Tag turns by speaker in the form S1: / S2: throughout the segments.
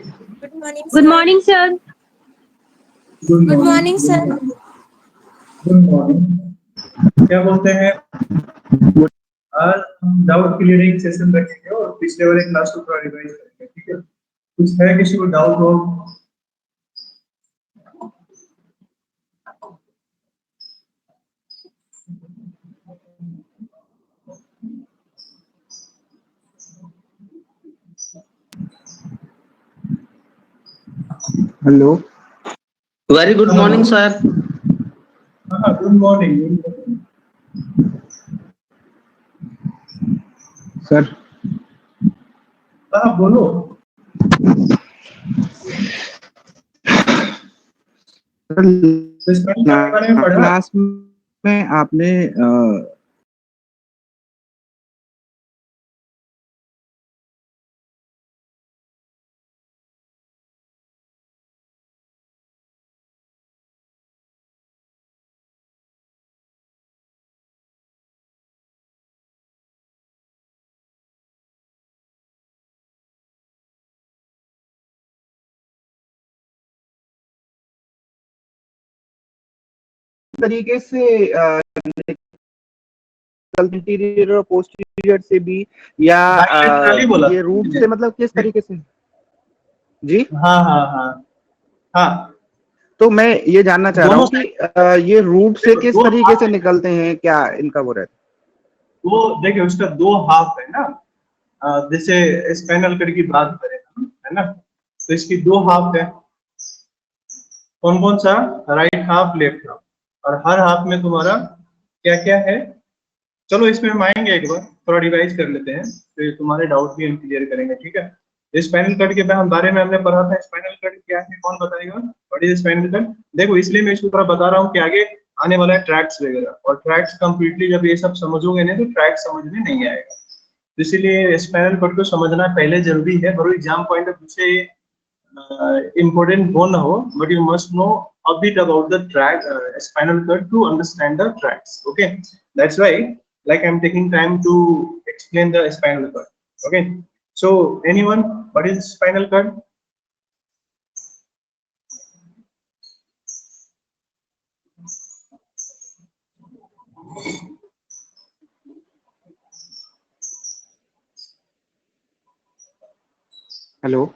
S1: Good morning,
S2: Good
S1: sir.
S2: morning, sir.
S3: Good
S1: Good
S3: morning.
S1: morning, sir.
S3: Good morning. क्या बोलते हैं? आज हम डाउट क्लियरिंग सेशन रखेंगे और पिछले वाले क्लास को थोड़ा रिवाइज करेंगे, ठीक है? कुछ है किसी को डाउट हो?
S4: Hello,
S5: Very good morning, sir.
S3: हाँ, गुड मॉर्निंग।
S4: सर।
S3: हाँ, बोलो।
S4: क्लास में आपने तरीके से इंटीरियर और पोस्टीरियर से भी या
S3: बोला
S4: ये रूट से, मतलब किस तरीके से? जी
S3: हाँ हाँ हाँ हाँ।
S4: तो मैं ये जानना चाह रहा हूँ कि ये रूट से किस तरीके से निकलते हैं, क्या इनका वो रहता है?
S3: वो देखिए उसका दो हाफ है ना। जैसे स्पाइनल कॉर्ड की बात करें हम, है ना, तो इसकी दो हाफ है। कौन कौन सा? Right half, left half. और हर हाफ में तुम्हारा क्या क्या है? चलो इसमें हम आएंगे, एक बार थोड़ा रिवाइज कर लेते हैं, तो तुम्हारे डाउट भी हम क्लियर करेंगे, ठीक है? स्पाइनल कॉर्ड के बारे में हमने पढ़ा था। स्पाइनल कॉर्ड क्या है, कौन बताएगा? What is spinal cord? देखो इसलिए मैं इसको थोड़ा बता रहा हूँ कि आगे आने वाला है ट्रैक्स वगैरह, और ट्रैक्स कंप्लीटली जब ये सब समझोगे ना तो ट्रैक्स समझ में नहीं आएगा। तो इसीलिए स्पाइनल कॉर्ड को समझना पहले जरूरी है, बड़ो एग्जाम पॉइंट ऑफ व्यू से important हो ना हो, but you must know a bit about the spinal cord to understand the tracks. Okay, that's why like I'm taking time to explain the spinal cord. Okay, so anyone, what is spinal cord?
S4: Hello.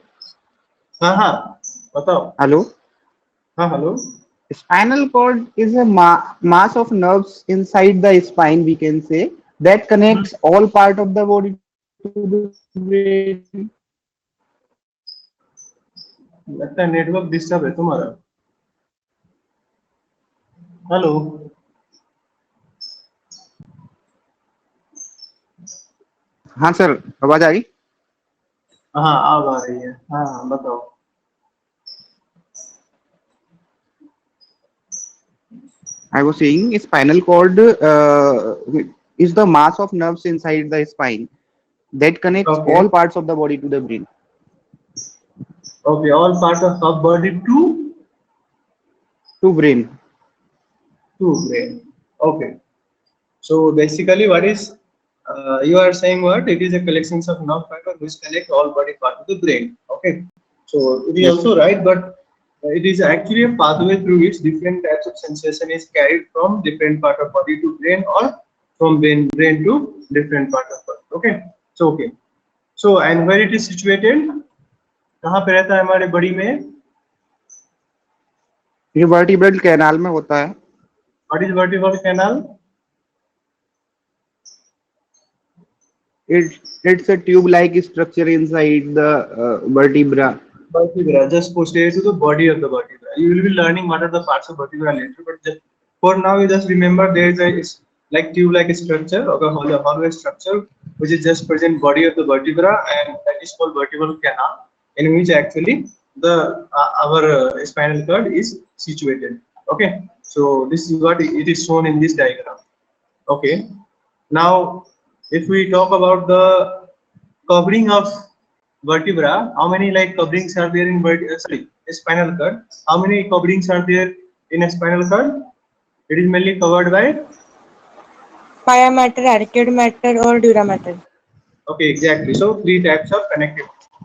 S3: हाँ हाँ बताओ।
S4: Hello.
S3: हाँ hello.
S4: Spinal cord is a mass of nerves inside the spine, we can say, that connects all part of the body to the brain.
S3: लगता है network disturb है तुम्हारा। Hello.
S4: हाँ sir, आवाज आ रही?
S3: हाँ अब आ रही है। हाँ बताओ।
S4: I was saying spinal cord is the mass of nerves inside the spine that connects
S3: Okay.
S4: all parts of the body to the brain.
S3: Okay, all part of body
S4: To brain.
S3: to brain. Okay. So basically, what is you are saying? What it is a collection of nerve fiber which connect all body part to the brain. Okay. So it is
S4: Yes.
S3: also right, but it is actually a pathway through which different types of sensation is carried from different part of body to brain, or from brain to different part of body. Okay. So okay. So and where it is situated? कहाँ पे रहता है हमारे body में?
S4: ये vertebral canal में होता है।
S3: What is vertebral canal?
S4: It's a tube-like structure inside the vertebra.
S3: Vertebra, just posterior to the body of the vertebra. You will be learning what are the parts of vertebra later, but just, for now you just remember there is a like tube-like structure or a hollow structure which is just present body of the vertebra, and that is called vertebral canal, in which actually the our spinal cord is situated. Okay, so this is what it is shown in this diagram. Okay, now if we talk about the covering of vertebra, how many like coverings are there in spinal cord? How many coverings are there in a spinal cord? It is mainly covered by
S1: Pia matter, arcuate matter, or dura matter.
S3: okay, exactly. So three types of connective tissue.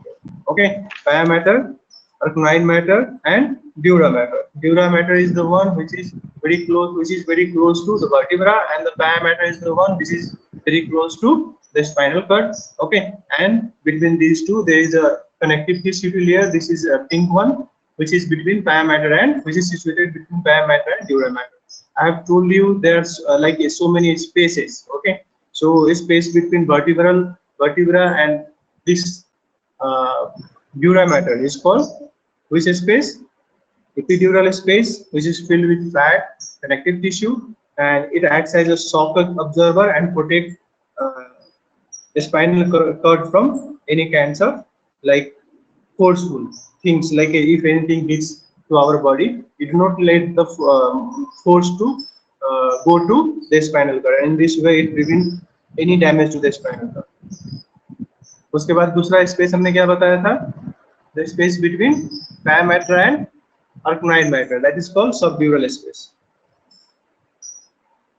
S3: Okay, pia matter, arachnoid matter, and dura matter. Dura matter is the one which is very close to the vertebra, and the pia matter is the one which is very close to the spinal cord. Okay, and between these two there is a connective tissue layer. This is a pink one, which is between pia mater and which is situated between pia mater and dura mater. I have told you there's so many spaces. Okay, so a space between vertebra and this dura mater is called which space? Epidural space, which is filled with fat connective tissue, and it acts as a shock absorber and protect the spinal cord from any kinds of like forceful things, like if anything hits to our body, it do not let the force to go to the spinal cord, and in this way it prevents any damage to the spinal cord. उसके बाद दूसरा space हमने क्या बताया था? The space between pia mater and arachnoid mater, that is called subdural space.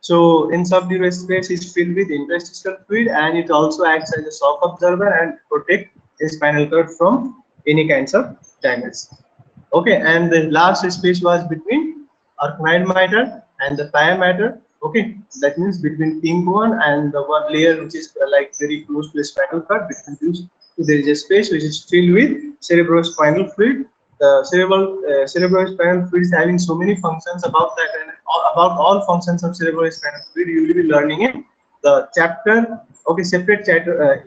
S3: So in subdural space is filled with interstitial fluid, and it also acts as a shock absorber and protect the spinal cord from any kinds of damage. Okay, and the last space was between arachnoid mater and the pia mater. Okay, that means between pink one and the one layer which is like very close to the spinal cord. Between these two, there is a space which is filled with cerebrospinal fluid. The cerebrospinal fluid is having so many functions. About that and about all functions of cerebrospinal fluid, you will be learning in the chapter. Okay, separate chapter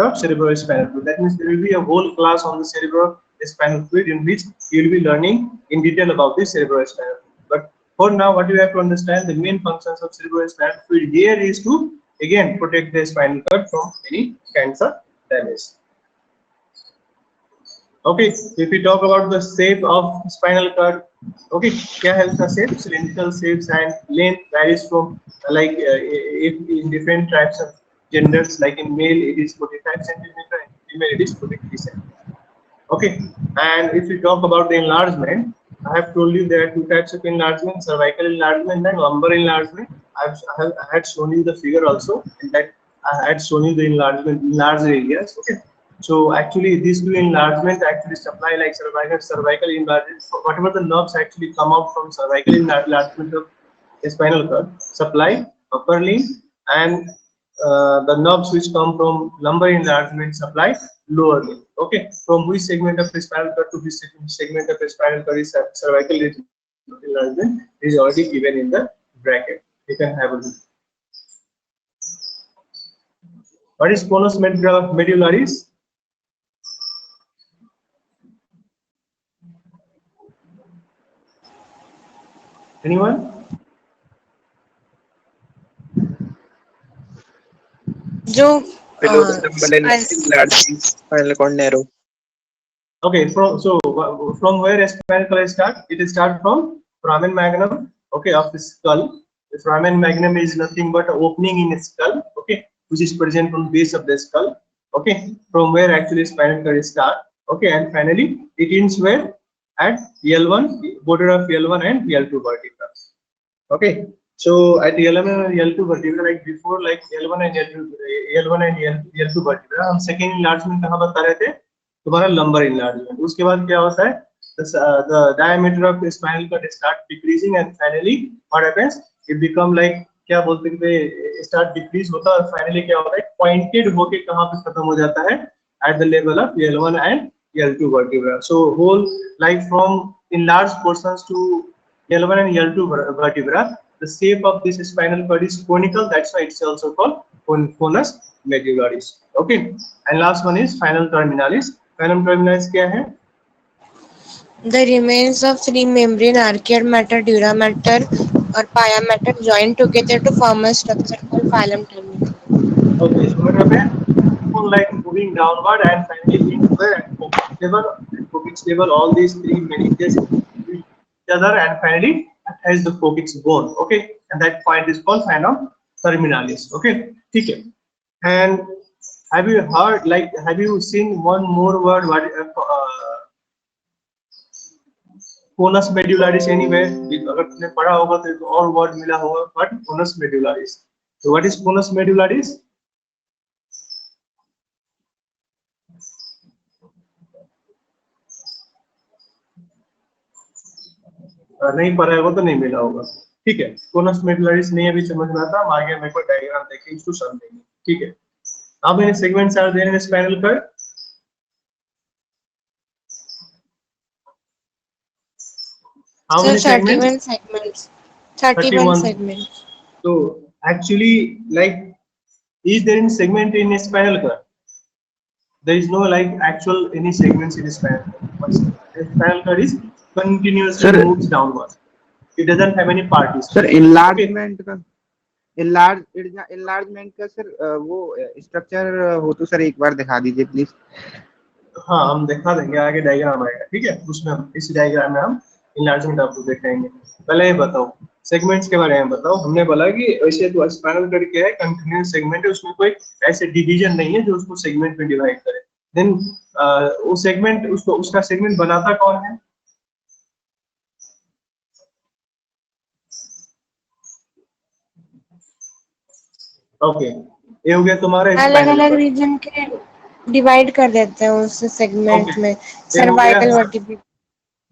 S3: of cerebrospinal fluid. That means there will be a whole class on the cerebrospinal fluid in which you will be learning in detail about the cerebrospinal fluid. But for now, what you have to understand, the main functions of cerebrospinal fluid here is to again protect the spinal cord from any kinds of damage. Okay, if we talk about the shape of spinal cord, okay, क्या है उसका shape? Cylindrical shapes and length varies from if in different types of genders, like in male it is 45 centimeter and female it is 43 centimeter. Okay, and if we talk about the enlargement, I have told you there are two types of enlargement: cervical enlargement and lumbar enlargement. I had shown you the figure also. In fact, I had shown you the enlargement in large areas. Okay, so actually these two enlargement actually supply like cervical enlargement. So whatever the nerves actually come out from cervical enlargement of the spinal cord supply upper limb, and the nerves which come from lumbar enlargement supply lower limb. Okay, from which segment of the spinal cord to which segment of the spinal cord is cervical enlargement is already given in the bracket. You can have a look. What is conus medullaris? Anyone?
S1: जो
S2: Below the temple and large spinal cord narrow.
S3: Okay, from where spinal cord start? It starts from foramen magnum, okay, of the skull. The foramen magnum is nothing but an opening in the skull, okay, which is present on base of the skull, okay, from where actually spinal cord start, okay, and finally it ends where? At L1, border of L1 and L2 vertebra. Okay, so at L1 and L2 vertebra, like before, like L1 and L2 vertebra, हम second enlargement कहाँ बता रहे थे? तुम्हारा lumbar enlargement. उसके बाद क्या होता है? The diameter of the spinal cord start decreasing, and finally what happens? It become like क्या बोलते हैं? Start decrease होता है और finally क्या होता है? Pointed होके कहाँ पे खत्म हो जाता है? At the level of L1 and L2 vertebra. So whole like from enlarged portions to L1 and L2 vertebra, the shape of this spinal cord is conical. That's why it's also called conus medullaris. Okay, and last one is filum terminalis. Filum terminalis क्या है?
S1: the remains of three membrane arcuate matter, dura matter or pia matter joined together to form a structure called phylum terminalis.
S3: Okay, so what happens? Like moving downward and finally inward at Pockett's level, all these three meninges each other and finally attach the Pockett's bone. Okay, and that point is called filum terminalis. Okay, okay. And have you heard, like, have you seen one more word? What conus medullaris anywhere? अगर तुमने पढ़ा होगा तो एक और word मिला होगा, but conus medullaris. So what is conus medullaris? नहीं पढ़ा होगा तो नहीं मिला होगा। ठीक है, कोनस मेडुलरिस नहीं अभी समझ में आता, हम आगे मेरे को डायग्राम देखेंगे इसको समझेंगे। ठीक है, how many segments are there in a spinal cord? How
S1: So
S3: many segments?
S1: 31 segments. 31
S3: 31.
S1: segments.
S3: So actually, like, is there any segment in a spinal cord? There is no like actual any segments in a spinal cord. But a spinal cord is continuously
S4: Sir,
S3: moves downward. It doesn't have any parties.
S4: Sir
S3: Okay.
S4: enlargement का sir वो structure हो तो sir एक बार दिखा दीजिए please.
S3: हाँ, हम दिखा देंगे, आगे डायग्राम आएगा। ठीक है, उसमें हम इस डायग्राम में हम इनलार्जमेंट आपको दिखाएंगे। पहले ये बताओ सेगमेंट्स के बारे में बताओ। हमने बोला कि वैसे तो स्पाइनल कॉर्ड क्या है, कंटीन्यूअस सेगमेंट है, उसमें कोई ऐसे डिवीजन नहीं है जो उसको सेगमेंट में डिवाइड करे। देन वो सेगमेंट उसको उसका सेगमेंट बनाता कौन है? ओके, ये हो गया तुम्हारा
S1: अलग
S3: स्पाइनल
S1: अलग
S3: कॉर्ड।
S1: रीजन के डिवाइड कर देते हैं उस सेगमेंट में,
S3: ये हो गया।
S1: Cervical vertebral.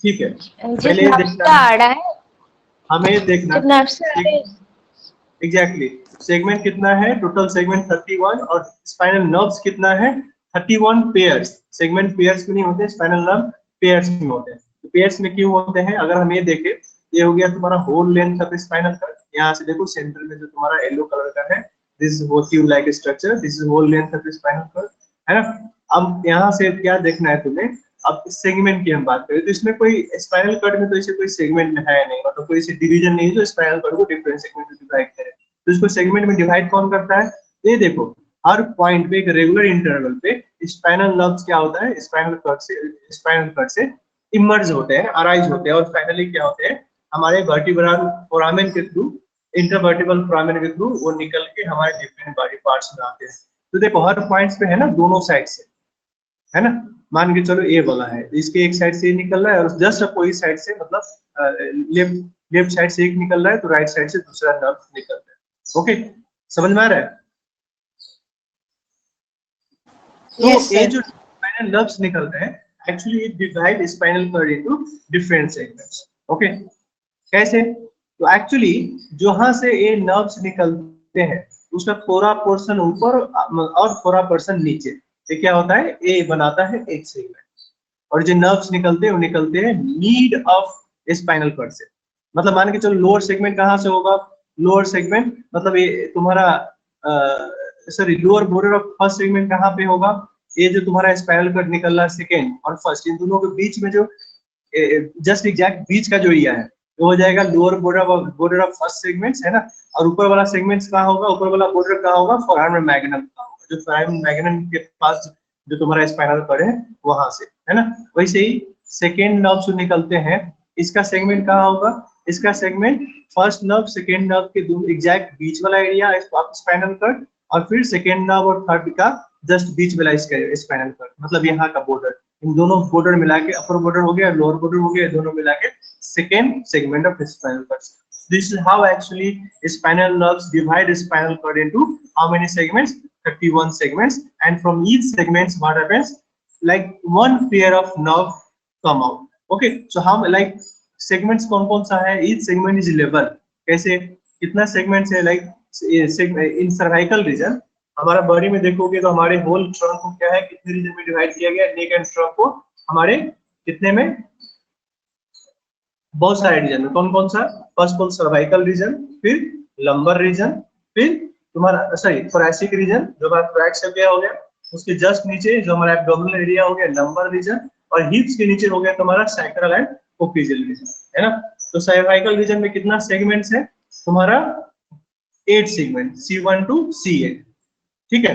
S3: ठीक है,
S1: जिस
S3: पहले ये
S1: नर्व
S3: देखना
S1: से आ रहा है,
S3: हमें ये देखना
S1: जब नर्व से आ रहा है,
S3: एग्जैक्टली सेगमेंट कितना है, टोटल सेगमेंट 31 और स्पाइनल नर्व्स कितना है 31 पेयर्स। सेगमेंट पेयर्स में नहीं होते, स्पाइनल नर्व पेयर्स में होते हैं। तो पेयर्स में क्यों होते हैं अगर हम ये देखें, ये हो गया तुम्हारा whole length of spinal cord. यहाँ से देखो सेंटर में जो तुम्हारा येलो कलर का है, this is tube like structure, this is whole length of spinal cord, है ना। अब यहाँ से क्या देखना है तुम्हें, अब सेगमेंट की हम बात करें तो इसमें कोई स्पाइनल कॉर्ड में तो ऐसे कोई सेगमेंट है नहीं, मतलब कोई ऐसी डिवीजन नहीं है जो स्पाइनल कॉर्ड को डिफरेंट सेगमेंट में डिवाइड करे। तो इसको सेगमेंट में डिवाइड कौन करता है? ये देखो, हर पॉइंट पे एक रेगुलर इंटरवल पे स्पाइनल नर्व्स क्या होता है, स्पाइनल कॉर्ड से इमर्ज होते हैं, अराइज होते हैं, और फाइनली क्या होते हैं हमारे वर्टिब्रल फोरामेन के थ्रू, इंटरवर्टिब्रल फोरामेन के थ्रू वो निकल के हमारे डिफरेंट बॉडी पार्ट्स में आते हैं। तो देखो हर पॉइंट्स पे है ना, दोनों साइड से, है ना। मान के चलो ये वाला है, इसके एक साइड से निकल रहा है और जस्ट अपोजिट साइड से, मतलब लेफ्ट साइड से एक निकल रहा है तो राइट साइड से दूसरा नर्व निकल रहा है। ओके, समझ में आ रहा है? तो
S1: yes
S3: ये
S1: sir.
S3: जो स्पाइनल नर्व्स निकल रहे हैं actually it divide spinal cord into different segments. Okay, कैसे? तो एक्चुअली जहां से ये नर्व्स निकलते हैं उसका थोड़ा पोर्शन ऊपर और थोड़ा पोर्शन नीचे, ये क्या होता है, ये बनाता है एक सेगमेंट। और जो नर्व्स निकलते हैं वो निकलते हैं मीड ऑफ स्पाइनल कॉर्ड से। मतलब मान के चलो लोअर सेगमेंट कहाँ से होगा, लोअर सेगमेंट मतलब ये तुम्हारा sorry lower border of first segment कहाँ पे होगा, ये जो तुम्हारा स्पाइनल कॉर्ड निकल रहा है सेकेंड और फर्स्ट, इन दोनों के बीच में जो जस्ट एग्जैक्ट बीच का जो एरिया है वो हो जाएगा lower border of first segments, है ना। और ऊपर वाला सेगमेंट्स कहाँ होगा, ऊपर वाला बॉर्डर कहाँ होगा, फोरामेन मैग्नम का होगा, जो फोरामेन मैग्नम के पास जो तुम्हारा स्पाइनल कॉर्ड है वहां से, है ना। वैसे ही सेकेंड नर्व से निकलते हैं, इसका सेगमेंट कहाँ होगा, इसका segment first nerve second nerve के दोनों एग्जैक्ट बीच वाला एरिया स्पाइनल कॉर्ड, और फिर सेकेंड नर्व और थर्ड का जस्ट बीच वाला स्पाइनल कॉर्ड, मतलब यहाँ का बॉर्डर। इन दोनों बॉर्डर मिला के अपर बॉर्डर हो गया, लोअर बॉर्डर हो गया, दोनों मिला के second segment of spinal cord. This is how actually spinal nerves divide spinal cord into how many segments? 31 segments, and from each segments what happens? Like one pair of nerve come out. Okay, so how like segments कौन सा है? Each segment is level. कैसे? कितना segments है? Like in cervical region हमारा body में देखोगे तो हमारे होल ट्रंक को क्या है, कितने रीजन में डिवाइड किया गया, नेक एंड ट्रंक को हमारे कितने में, बहुत सारे रीजन में। कौन कौन सा? फर्स्ट ऑफ सर्वाइकल रीजन, फिर लंबर रीजन, फिर तुम्हारा सॉरी थोरैसिक रीजन जो हमारा थोरैक्स हो गया, उसके जस्ट नीचे जो हमारा एब्डोमिनल एरिया हो गया लंबर रीजन, और हिप्स के नीचे हो गया तुम्हारा सैक्रल एंड पोप्टिजियल रीजन, है ना। तो सर्वाइकल रीजन में कितना सेगमेंट्स है तुम्हारा? 8 सेगमेंट, C1 to C8, ठीक है।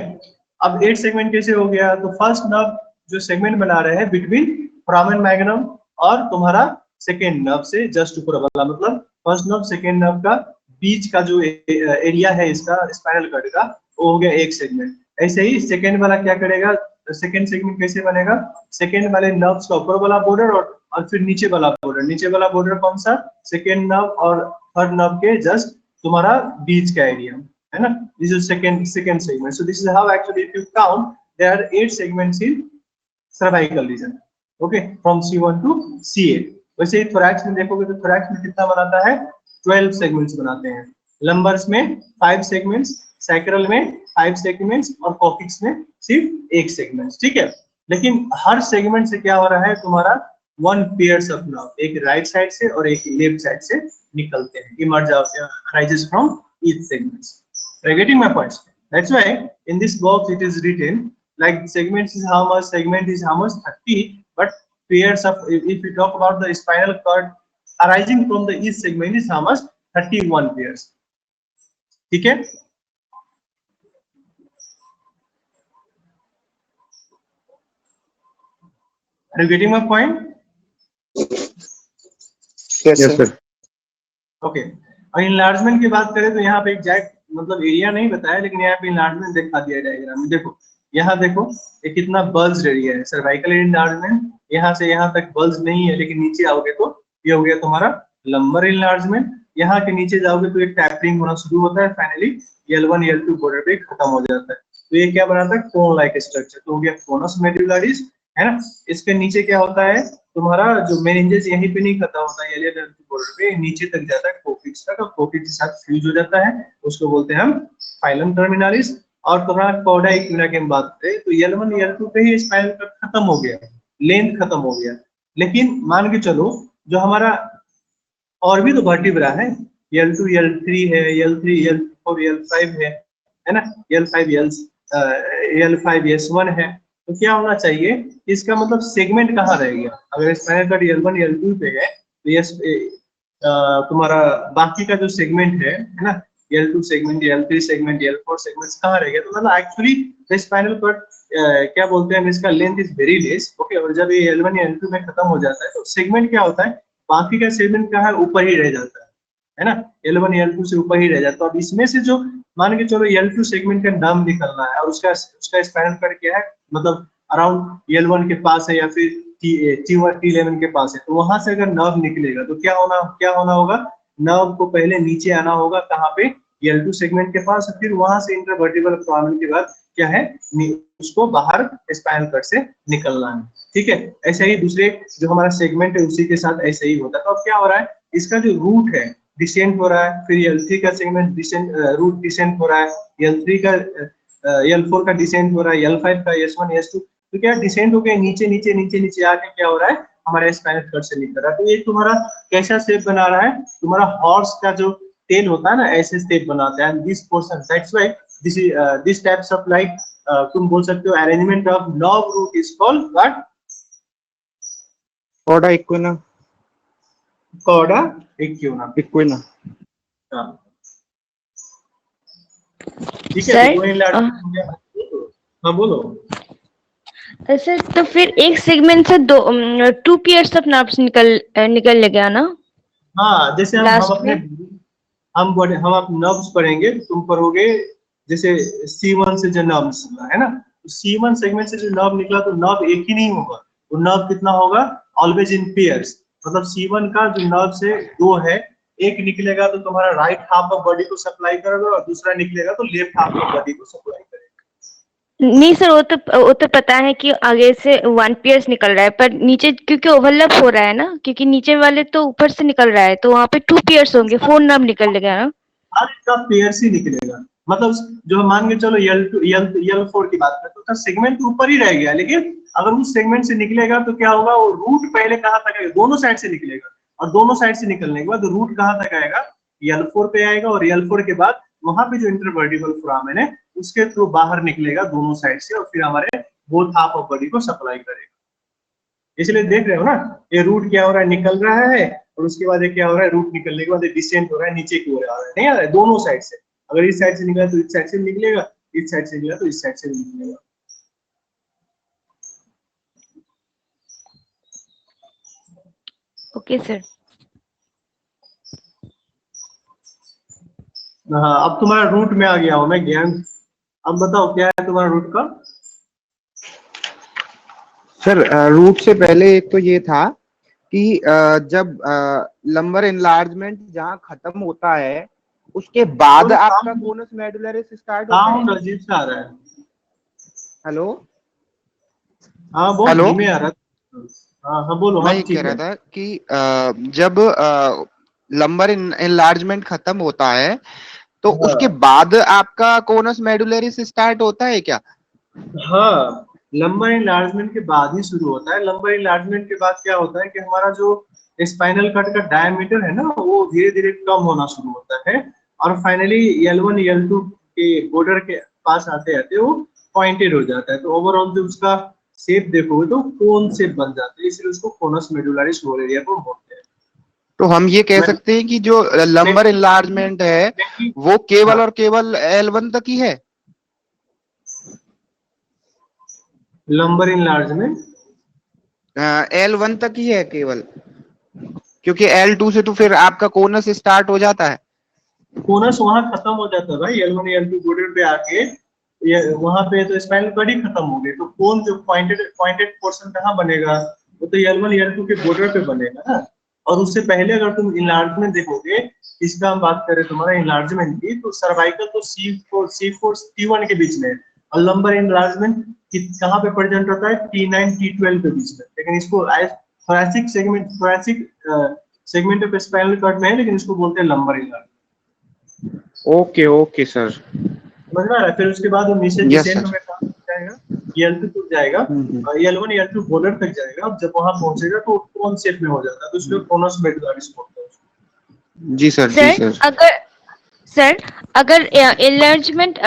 S3: अब 8 सेगमेंट कैसे हो गया? तो फर्स्ट नर्व जो सेगमेंट बना रहे हैं बिटवीन फोरामेन मैग्नम और तुम्हारा सेकेंड नर्व से जस्ट ऊपर वाला, मतलब फर्स्ट नर्व सेकेंड नर्व का बीच का जो एरिया है इसका स्पाइनल कॉर्ड का, वो हो गया एक सेगमेंट। ऐसे ही सेकेंड वाला क्या करेगा, सेकेंड सेगमेंट कैसे बनेगा? सेकेंड वाले नर्व्स का ऊपर वाला बॉर्डर और फिर नीचे वाला बॉर्डर, नीचे वाला बॉर्डर कौन सा? सेकेंड नर्व और थर्ड नर्व के जस्ट तुम्हारा बीच का एरिया, है ना। This is second segment. So this is how actually if you count there are 8 segments in cervical region, okay, from C1 to C8. वैसे ही थोरैक्स में देखोगे तो थोरैक्स में कितना बनाता है, 12 सेगमेंट्स बनाते हैं। लंबर्स में 5 सेगमेंट्स, सैक्रल में 5 सेगमेंट्स और कॉक्सिक्स में सिर्फ 1 सेगमेंट, ठीक है। लेकिन हर सेगमेंट से क्या हो रहा है, तुम्हारा 1 पेयर्स ऑफ नर्व, एक राइट साइड से और एक लेफ्ट साइड से निकलते हैं, emerge arises from each segments. Are you getting my points? That's why in this box it is written like segments is how much, segment is how much, 30, but pairs of, if we talk about the spinal cord arising from the each segment is how much, 31 pairs, ठीक है। Are you getting my point?
S2: Yes, sir.
S3: Okay, और enlargement की बात करें तो यहाँ पे exact मतलब एरिया नहीं बताया, लेकिन यहाँ पे इनलार्जमेंट दिखा दिया डायग्राम में। देखो यहाँ देखो ये कितना बल्ज एरिया है, सर्वाइकल इनलार्जमेंट, यहाँ से यहाँ तक बल्ज नहीं है, लेकिन नीचे आओगे तो ये हो गया तुम्हारा लंबर इनलार्जमेंट। यहाँ के नीचे जाओगे तो एक टैपरिंग होना शुरू होता है, फाइनली L1 L2 बॉर्डर पे खत्म हो जाता है। तो ये क्या बनाता है, कोन लाइक स्ट्रक्चर, तो हो गया कोनस मेडुलारिस, है ना। इसके नीचे क्या होता है, तुम्हारा जो मेनिंजेस यहीं पे नहीं खत्म होता है, L1 L2 बॉर्डर पे नीचे तक जाता है कोकिक्स तक, और कोकिक्स के साथ फ्यूज हो जाता है, उसको बोलते हैं हम फाइलम टर्मिनालिस। और तुम्हारा कॉर्डा इक्विना की बात करें तो L1 L2 पे ही स्पाइनल कॉर्ड खत्म हो गया, लेंथ खत्म हो गया। लेकिन मान के चलो जो हमारा और भी तो वर्टिब्रा है, L2 L3 है, L3 L4 L5 है ना, L5 S1 है। तो क्या होना चाहिए, इसका मतलब सेगमेंट कहाँ रहेगा, अगर स्पाइनल कॉर्ड L1 L2 पे है तो यस तुम्हारा बाकी का जो सेगमेंट है ना, L2 segment, L3 segment, L4 segment कहाँ रहेगा, तो मतलब एक्चुअली स्पाइनल कॉर्ड क्या बोलते हैं, इसका length is very less, okay. और जब ये L1 या L2 में खत्म हो जाता है तो सेगमेंट क्या होता है, बाकी का सेगमेंट क्या है, ऊपर ही रह जाता है ना, L1 L2 से ऊपर ही रह जाता है। अब इसमें से जो मान के चलो L2 सेगमेंट का नाम निकलना है और उसका स्पाइनल कॉर्ड क्या है, मतलब अराउंड L1 के पास है या फिर T1 T11 के पास है, तो वहां से अगर नर्व निकलेगा तो क्या होना होगा, नर्व को पहले नीचे आना होगा, कहाँ पे, L2 सेगमेंट के पास, फिर वहां से इंटरवर्टिब्रल फोरामेन के बाद क्या है, उसको बाहर स्पाइनल कॉर्ड से निकलना है, ठीक है। ऐसे ही दूसरे जो हमारा सेगमेंट है उसी के साथ ऐसे ही होता है। तो अब क्या हो रहा है, इसका जो रूट है डिसेंट हो रहा है, फिर L3 का सेगमेंट डिसेंट, रूट डिसेंट हो रहा है, L3 का L4 का डिसेंट हो रहा है, L5 का S1 S2, तो क्या डिसेंट हो गया, नीचे नीचे नीचे नीचे आके क्या हो रहा है, हमारे स्पाइनल कॉर्ड से निकल रहा है। तो ये तुम्हारा कैसा शेप बना रहा है, तुम्हारा हॉर्स का जो टेल होता है ना, ऐसे शेप बनाता है। This portion, that's why this types of like तुम बोल सकते हो arrangement of nerve root is called what,
S4: cauda equina,
S3: cauda equina,
S4: equina.
S3: ठीक है। तो हाँ बोलो।
S6: सर तो फिर एक सेगमेंट से 2 पेयर्स ऑफ नर्व्स निकल गया ना।
S3: हाँ, जैसे हम अपने हम आप नर्व्स पढ़ेंगे, तुम पढ़ोगे जैसे C1 से जो नर्व निकला है ना, तो C1 सेगमेंट से जो नर्व निकला तो नर्व एक ही नहीं होगा, वो नर्व कितना होगा, ऑलवेज इन पेयर्स। मतलब C1 का जो नर्व से 2 है, एक निकलेगा तो तुम्हारा राइट हाफ ऑफ बॉडी को सप्लाई करेगा और दूसरा निकलेगा तो लेफ्ट हाफ ऑफ बॉडी को सप्लाई करेगा।
S6: नहीं सर, वो तो पता है कि आगे से 1 पेयर्स निकल रहा है, पर नीचे क्योंकि ओवरलैप हो रहा है ना, क्योंकि नीचे वाले तो ऊपर से निकल रहा है, तो वहाँ पे 2 पेयर्स होंगे, 4 नर्व निकल गया ना।
S3: हर का पेयर्स ही निकलेगा, मतलब जो मान के चलो L2 L4 की बात करें तो उसका सेगमेंट ऊपर ही रह गया, लेकिन अगर उस सेगमेंट से निकलेगा तो क्या होगा, वो रूट पहले कहाँ तक आएगा, दोनों साइड से निकलेगा, और दोनों साइड से निकलने के बाद रूट कहाँ तक आएगा, L4 पे आएगा, और L4 के बाद वहां पे जो इंटरवर्टिब्रल फोरामेन है उसके थ्रू बाहर निकलेगा दोनों साइड से, और फिर हमारे बोथ हाफ ऑफ बॉडी को सप्लाई करेगा। इसलिए देख रहे हो ना, ये रूट क्या हो रहा है, निकल रहा है, और उसके बाद ये क्या हो रहा है, रूट निकलने के बाद डिसेंट हो रहा है, नीचे की ओर आ रहा है, नहीं आ रहा है, दोनों साइड से। अगर इस साइड से निकला तो इस साइड से निकलेगा, इस साइड से निकला तो इस साइड से निकलेगा।
S6: Okay sir.
S3: हाँ, अब तुम्हारा रूट में आ गया हूं मैं ज्ञान। अब बताओ क्या है तुम्हारा रूट का।
S4: सर रूट से पहले एक तो ये था कि जब लंबर एनलार्जमेंट जहाँ खत्म होता है उसके बाद आपका कोनस मेडुलरिस स्टार्ट होता है।
S3: अजीब सा आ रहा है।
S4: हेलो,
S3: हाँ बहुत धीमे आ रहा है। हाँ हाँ बोलो।
S4: मैं
S3: हाँ
S4: ये कह
S3: ठीक
S4: रहा
S3: है।
S4: था कि जब लंबर इनलार्जमेंट खत्म होता है तो उसके
S3: हाँ
S4: बाद आपका कोनस मेडुलरिस स्टार्ट होता है क्या?
S3: हाँ, लंबर इनलार्जमेंट के बाद ही शुरू होता है। लंबर इनलार्जमेंट के बाद क्या होता है कि हमारा जो स्पाइनल कट का डायमीटर है ना, वो धीरे धीरे कम होना शुरू होता है, और फाइनली L1 L2 के बॉर्डर के पास आते आते वो पॉइंटेड हो जाता है। तो ओवरऑल जो उसका शेप देखोगे तो कोन शेप बन जाता है, इसलिए उसको कोनस मेडुलरिस लोअर एरिया को बोलते हैं।
S4: तो हम ये कह
S3: मैं
S4: सकते हैं कि जो लंबर इनलार्जमेंट है वो केवल
S3: हाँ,
S4: और केवल L1 तक ही है।
S3: लंबर इनलार्जमेंट
S4: L1 तक ही है केवल, क्योंकि L2 से तो फिर आपका कोनस स्टार्ट हो जाता है।
S3: कोनस वहां खत्म हो जाता है भाई। L1 L2 बॉर्डर पे आके ये वहां पे तो स्पाइनल कॉर्ड ही खत्म हो गई, तो कौन जो पॉइंटेड पॉइंटेड पोर्शन कहाँ बनेगा? वो तो L1 L2 के बॉर्डर पे बनेगा ना। और उससे पहले अगर तुम इनलार्जमेंट देखोगे, इसका हम बात करें तुम्हारा इनलार्जमेंट की, तो सर्वाइकल तो C4 T1 के बीच में है, और लंबर इनलार्जमेंट कहाँ पे प्रेजेंट होता है? T9 T12 के बीच में। लेकिन इसको thoracic segment of spinal cord में है, लेकिन इसको बोलते हैं lumbar enlargement.
S4: Okay okay sir.
S3: समझ में आ रहा है? फिर उसके बाद वो नीचे
S4: यस
S3: डिसेंट
S4: सर।
S3: में कहाँ तक जाएगा? L2 तक जाएगा, L1 L2 बॉर्डर तक जाएगा। अब जब वहां पहुंचेगा तो कोन शेप में हो जाता है, तो उसको कोनस मेडुलरिस बोलते हैं।
S4: जी सर जी
S6: सर
S4: सर।
S6: अगर सर अगर एनलार्जमेंट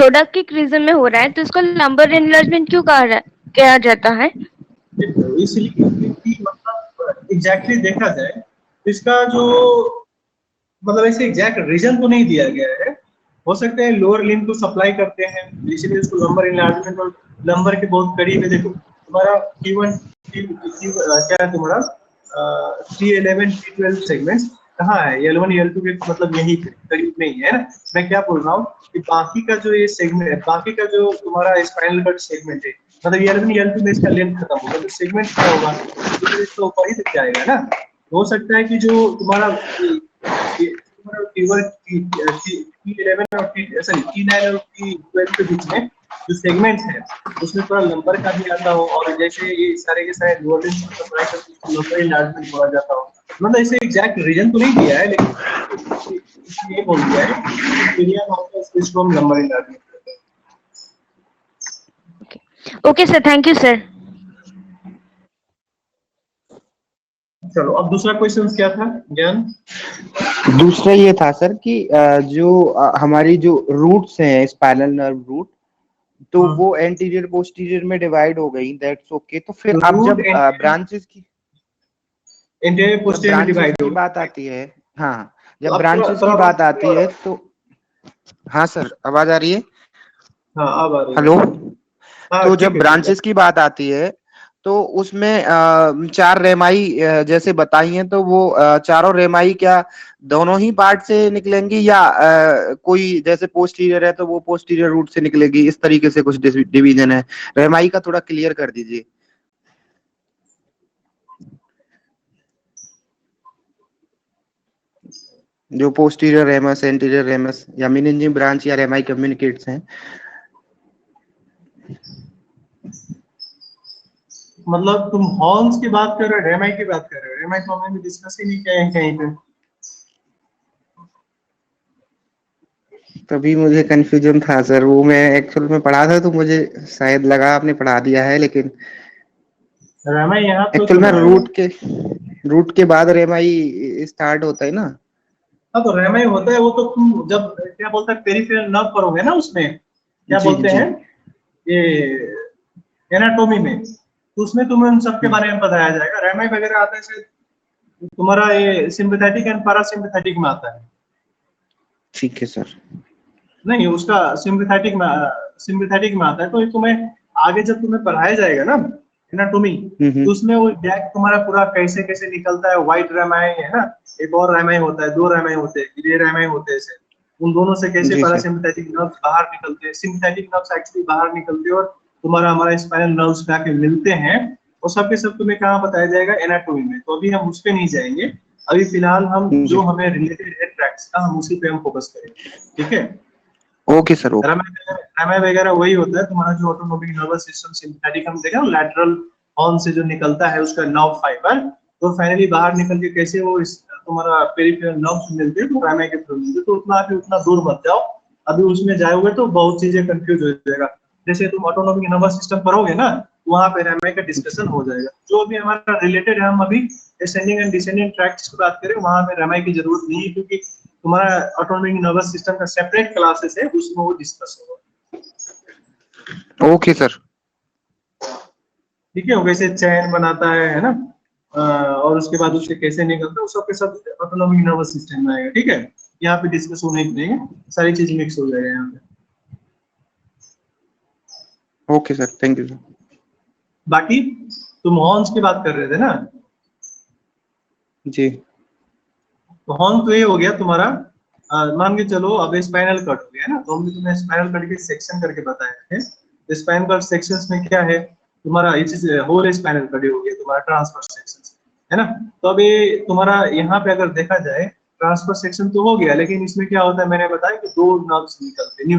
S6: थोड़ाकिक रीजन में हो रहा है तो इसको लंबर एनलार्जमेंट क्यों कहा जाता है?
S3: देखो, इसलिए क्योंकि मतलब एग्जैक्टली देखा जाए तो इसका जो मतलब ऐसे एग्जैक्ट रीजन तो नहीं दिया गया है। हो सकता है लोअर लिम्ब को सप्लाई करते हैं, इसीलिए उसको लंबर इनलार्जमेंट, और लंबर के बहुत करीब है। देखो तुम्हारा T1 क्या है तुम्हारा T11 T12 सेगमेंट्स कहाँ है? L1 L2 के मतलब यही करीब में ही है ना। मैं क्या बोल रहा हूँ कि बाकी का जो ये सेगमेंट है, बाकी का जो तुम्हारा स्पाइनल कट सेगमेंट है, मतलब L1 L2 में इसका लेंथ खत्म होगा, तो सेगमेंट क्या होगा? तो इसका ऊपर ही तक जाएगा ना। हो सकता है कि जो तुम्हारा T11 और T9 और T12 के बीच में जो सेगमेंट्स है, उसमें थोड़ा नंबर का भी आता हो, और जैसे ये सारे के सारे लोअर लिम्ब को सप्लाई करके उसको नंबर इनलार्जमेंट बोला जाता हो। मतलब इसे एग्जैक्ट रीजन तो नहीं दिया है, लेकिन ये बोल दिया है कि एरिया होता है इसको हम नंबर इनलार्जमेंट कहते हैं।
S6: Okay sir, thank you sir.
S3: चलो, अब दूसरा क्वेश्चन क्या था ज्ञान?
S4: दूसरा ये था सर कि जो हमारी जो रूट्स हैं स्पाइनल नर्व रूट, तो वो एंटीरियर पोस्टीरियर में डिवाइड हो गई, दैट्स ओके। तो फिर अब
S3: रूट
S4: जब ब्रांचेस की
S3: एंटीरियर
S4: जब
S3: पोस्टीरियर में
S4: ब्रांचेस
S3: डिवाइड
S4: की
S3: हो
S4: बात
S3: गई।
S4: आती है, हाँ,
S3: तो
S4: जब
S3: अब थोड़ा
S4: ब्रांचेस
S3: थोड़ा
S4: की
S3: और
S4: बात आती है तो हाँ सर, आवाज आ रही है?
S3: हाँ अब आ रही है।
S4: हेलो।
S3: हाँ
S4: तो
S3: ठीक
S4: जब
S3: है ठीक है।
S4: ब्रांचेस की बात आती है तो उसमें चार रेमाई जैसे बताई हैं, तो वो चारों रेमाई क्या दोनों ही पार्ट से निकलेंगी, या कोई जैसे पोस्टीरियर है तो वो पोस्टीरियर रूट से निकलेगी, इस तरीके से कुछ डिवीजन है? रेमाई का थोड़ा क्लियर कर दीजिए। जो पोस्टीरियर रेमस, एंटीरियर रेमस या मेनिंजियम ब्रांच या रेमाई कम्युनिकेट्स हैं।
S3: मतलब तुम हॉर्न्स की बात कर रहे हो, रेमाई की बात कर रहे हो? रेमाई तो हमने डिस्कस ही नहीं किया है कहीं पे।
S4: तभी मुझे कंफ्यूजन था सर, वो मैं एक्चुअल में पढ़ा था तो मुझे शायद लगा आपने पढ़ा दिया है, लेकिन
S3: रेमाई यहाँ तो
S4: एक्चुअल में
S3: क्यों आएगा?
S4: रूट के बाद रेमाई स्टार्ट होता है ना।
S3: हाँ तो रेमाई होता है, वो तो तुम जब क्या बोलते हैं पेरिफेरल नर्व पढ़ोगे ना, उसमें क्या
S4: जी
S3: बोलते
S4: जी।
S3: हैं ये एनाटोमी में, तो उसमें तुम्हें उन सब के बारे में बताया जाएगा। रेमाई वगैरह आता है शायद तुम्हारा ये सिंपैथेटिक एंड पैरासिम्पैथेटिक में आता है।
S4: ठीक है सर।
S3: नहीं, उसका सिंपैथेटिक में आता है। तो ये तुम्हें आगे जब तुम्हें पढ़ाया जाएगा ना एनाटॉमी, तो उसमें वो डैक तुम्हारा पूरा कैसे कैसे निकलता है। व्हाइट रेमाई है ना, एक और रेमाई होता है, दो रेमाई होते हैं, ग्रे रेमाई होते हैं। उन दोनों से कैसे
S4: जी सर।
S3: पैरासिम्पैथेटिक नर्व्स बाहर निकलते हैं, सिंपैथेटिक नर्व्स एक्चुअली बाहर निकलते हैं, और तुम्हारा हमारा स्पाइनल नर्व्स पे आके मिलते हैं। और सब के सब तुम्हें कहाँ बताया जाएगा? एनाटॉमी में। तो अभी हम उस पे नहीं जाएंगे, अभी फिलहाल हम जो
S4: जी।
S3: हमें रिलेटेड है ट्रैक्स का, हम उसी पे हम फोकस करेंगे। ठीक है?
S4: Okay sir okay.
S3: रेमाई वगैरह वही होता है तुम्हारा जो ऑटोनोमिक नर्वस सिस्टम सिंपैथेटिक हम देखें, लैटरल हॉर्न से जो निकलता है उसका नर्व फाइबर, तो फाइनली बाहर निकल के कैसे वो इस तुम्हारा पेरिफेरल नर्व से मिलते हैं, रामाई के थ्रू मिलते, तो उतना अभी उतना दूर मत जाओ, अभी उसमें जाओगे तो बहुत चीजें कंफ्यूज हो जाएगा। जैसे तुम ऑटोनॉमिक नर्वस सिस्टम पढ़ोगे ना, वहां पे रामाई का डिस्कशन हो जाएगा। जो भी हमारा रिलेटेड है, हम अभी असेंडिंग एंड डिसेंडिंग ट्रैक्ट्स की बात करें, वहां पे रामाई की जरूरत नहीं है, क्योंकि तुम्हारा ऑटोनॉमिक नर्वस सिस्टम का सेपरेट क्लासेस है, उसमें वो डिस्कस होगा।
S4: Okay sir.
S3: ठीक है, वैसे चैन बनाता है ना, और उसके बाद उससे कैसे निकलता है, उस सबके सब ऑटोनॉमिक नर्वस सिस्टम में आएगा। ठीक है, यहाँ पे डिस्कस होने ही नहीं, सारी चीज मिक्स हो जाएगा यहाँ पे।
S4: Okay sir, thank you sir.
S3: बाकी तुम हॉर्न्स की बात कर रहे थे ना,
S4: जी।
S3: तो हॉर्न तो ये हो गया तुम्हारा, मान के चलो अब स्पाइनल कट हो गया ना, तो हमने तुम्हें स्पाइनल कट के सेक्शन करके बताया है। स्पाइनल कट सेक्शंस में क्या है तुम्हारा, ये होल स्पाइनल कट हो गया तुम्हारा ट्रांसफर सेक्शंस, है ना। तो अभी तुम्हारा यहाँ पे अगर देखा जाए ट्रांसफर सेक्शन तो हो गया, लेकिन इसमें क्या होता है, मैंने बताया कि दो नर्व्स निकलते हैं,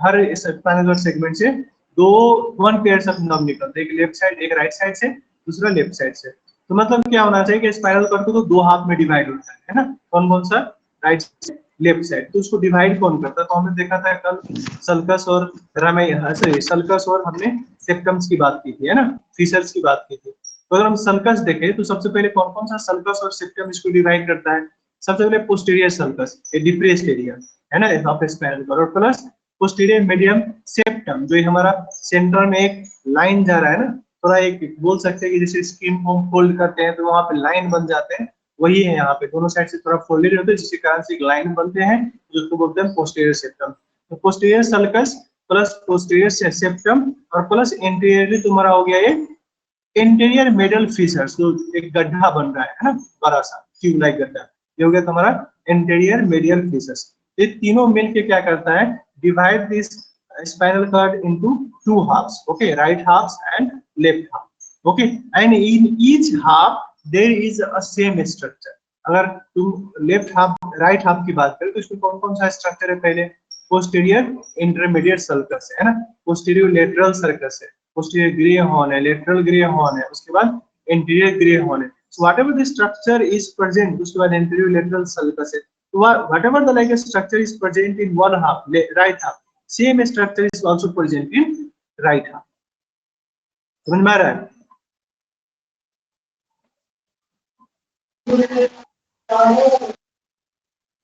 S3: हर स्पाइनल कट सेगमेंट से दो वन पेयर ऑफ नर्व निकलते हैं, एक लेफ्ट साइड एक राइट साइड से, दूसरा लेफ्ट साइड से। तो मतलब क्या होना चाहिए कि स्पाइनल कॉर्ड को तो दो हाफ में डिवाइड होता है ना, कौन कौन सा, राइट साइड लेफ्ट साइड। तो उसको डिवाइड कौन करता है, तो हमने देखा था कल सल्कस और सल्कस और हमने सेप्टम्स की बात की थी, है ना, फिशर्स की बात की थी। तो अगर हम सल्कस देखें तो सबसे पहले कौन कौन सा सल्कस और सेप्टम इसको डिवाइड करता है। सबसे पहले पोस्टीरियर सल्कस, ये डिप्रेस्ड एरिया है ना ऑफ स्पाइनल कॉर्ड, और प्लस पोस्टीरियर मीडियम सेप्टम, जो हमारा सेंटर में एक लाइन जा रहा है ना, थोड़ा एक बोल सकते हैं कि जैसे स्किन को हम फोल्ड करते हैं तो वहां पे लाइन बन जाते हैं, वही है यहाँ पे, दोनों साइड से थोड़ा फोल्डेड होते हैं, जिसके कारण से एक लाइन बनते हैं, जिसको बोलते हैं पोस्टीरियर सेप्टम। तो posterior sulcus plus posterior septum और प्लस इंटीरियरली तुम्हारा हो गया ये इंटीरियर मेडल फिशर्स, जो एक गड्ढा बन रहा है ना, बड़ा सा ट्यूब लाइक गड्ढा, ये हो गया तुम्हारा इंटीरियर मेडियल फिशर्स। ये तीनों मिलके क्या करता है, divide this spinal cord into two halves, okay, right halves and left half, okay, and in each half there is a same structure। अगर तुम लेफ्ट हाफ राइट हाफ की बात करें तो इसमें कौन कौन सा स्ट्रक्चर है, पहले पोस्टीरियर इंटरमीडिएट सर्कस है ना, पोस्टीरियर लेटरल सर्कस है, पोस्टीरियर ग्रे हॉर्न है, लेटरल ग्रे हॉर्न है, उसके बाद इंटीरियर ग्रे हॉर्न है। So whatever the structure is present, उसके बाद इंटीरियर लेटरल सर्कस है, तो whatever the like structure is present in one half, right half, same structure is also present in right half। समझ में आ रहा है?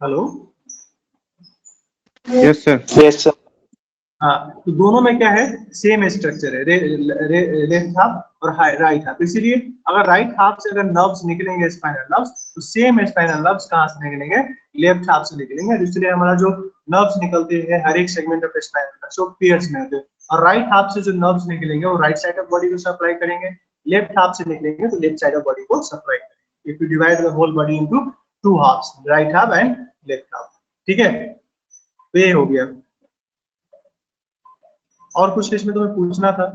S3: Hello,
S4: yes sir.
S2: Yes sir.
S3: हाँ, तो दोनों में क्या है, सेम स्ट्रक्चर है, लेफ्ट हाफ और राइट हाफ। इसीलिए अगर राइट हाफ से अगर नर्व्स निकलेंगे स्पाइनल नर्व्स, तो सेम स्पाइनल नर्व्स कहाँ से निकलेंगे, लेफ्ट हाफ से निकलेंगे। इसलिए हमारा जो नर्व्स निकलते हैं हर एक सेगमेंट ऑफ स्पाइनल नर्व्स वो पेयर्स में होते हैं, और राइट हाफ से जो नर्व्स निकलेंगे वो राइट साइड ऑफ बॉडी को सप्लाई करेंगे, लेफ्ट हाफ से निकलेंगे तो लेफ्ट साइड ऑफ बॉडी को सप्लाई करेंगे। If you divide the whole body into two halves, right half and left half. ठीक है, तो ये हो गया। और कुछ इसमें तुम्हें पूछना था?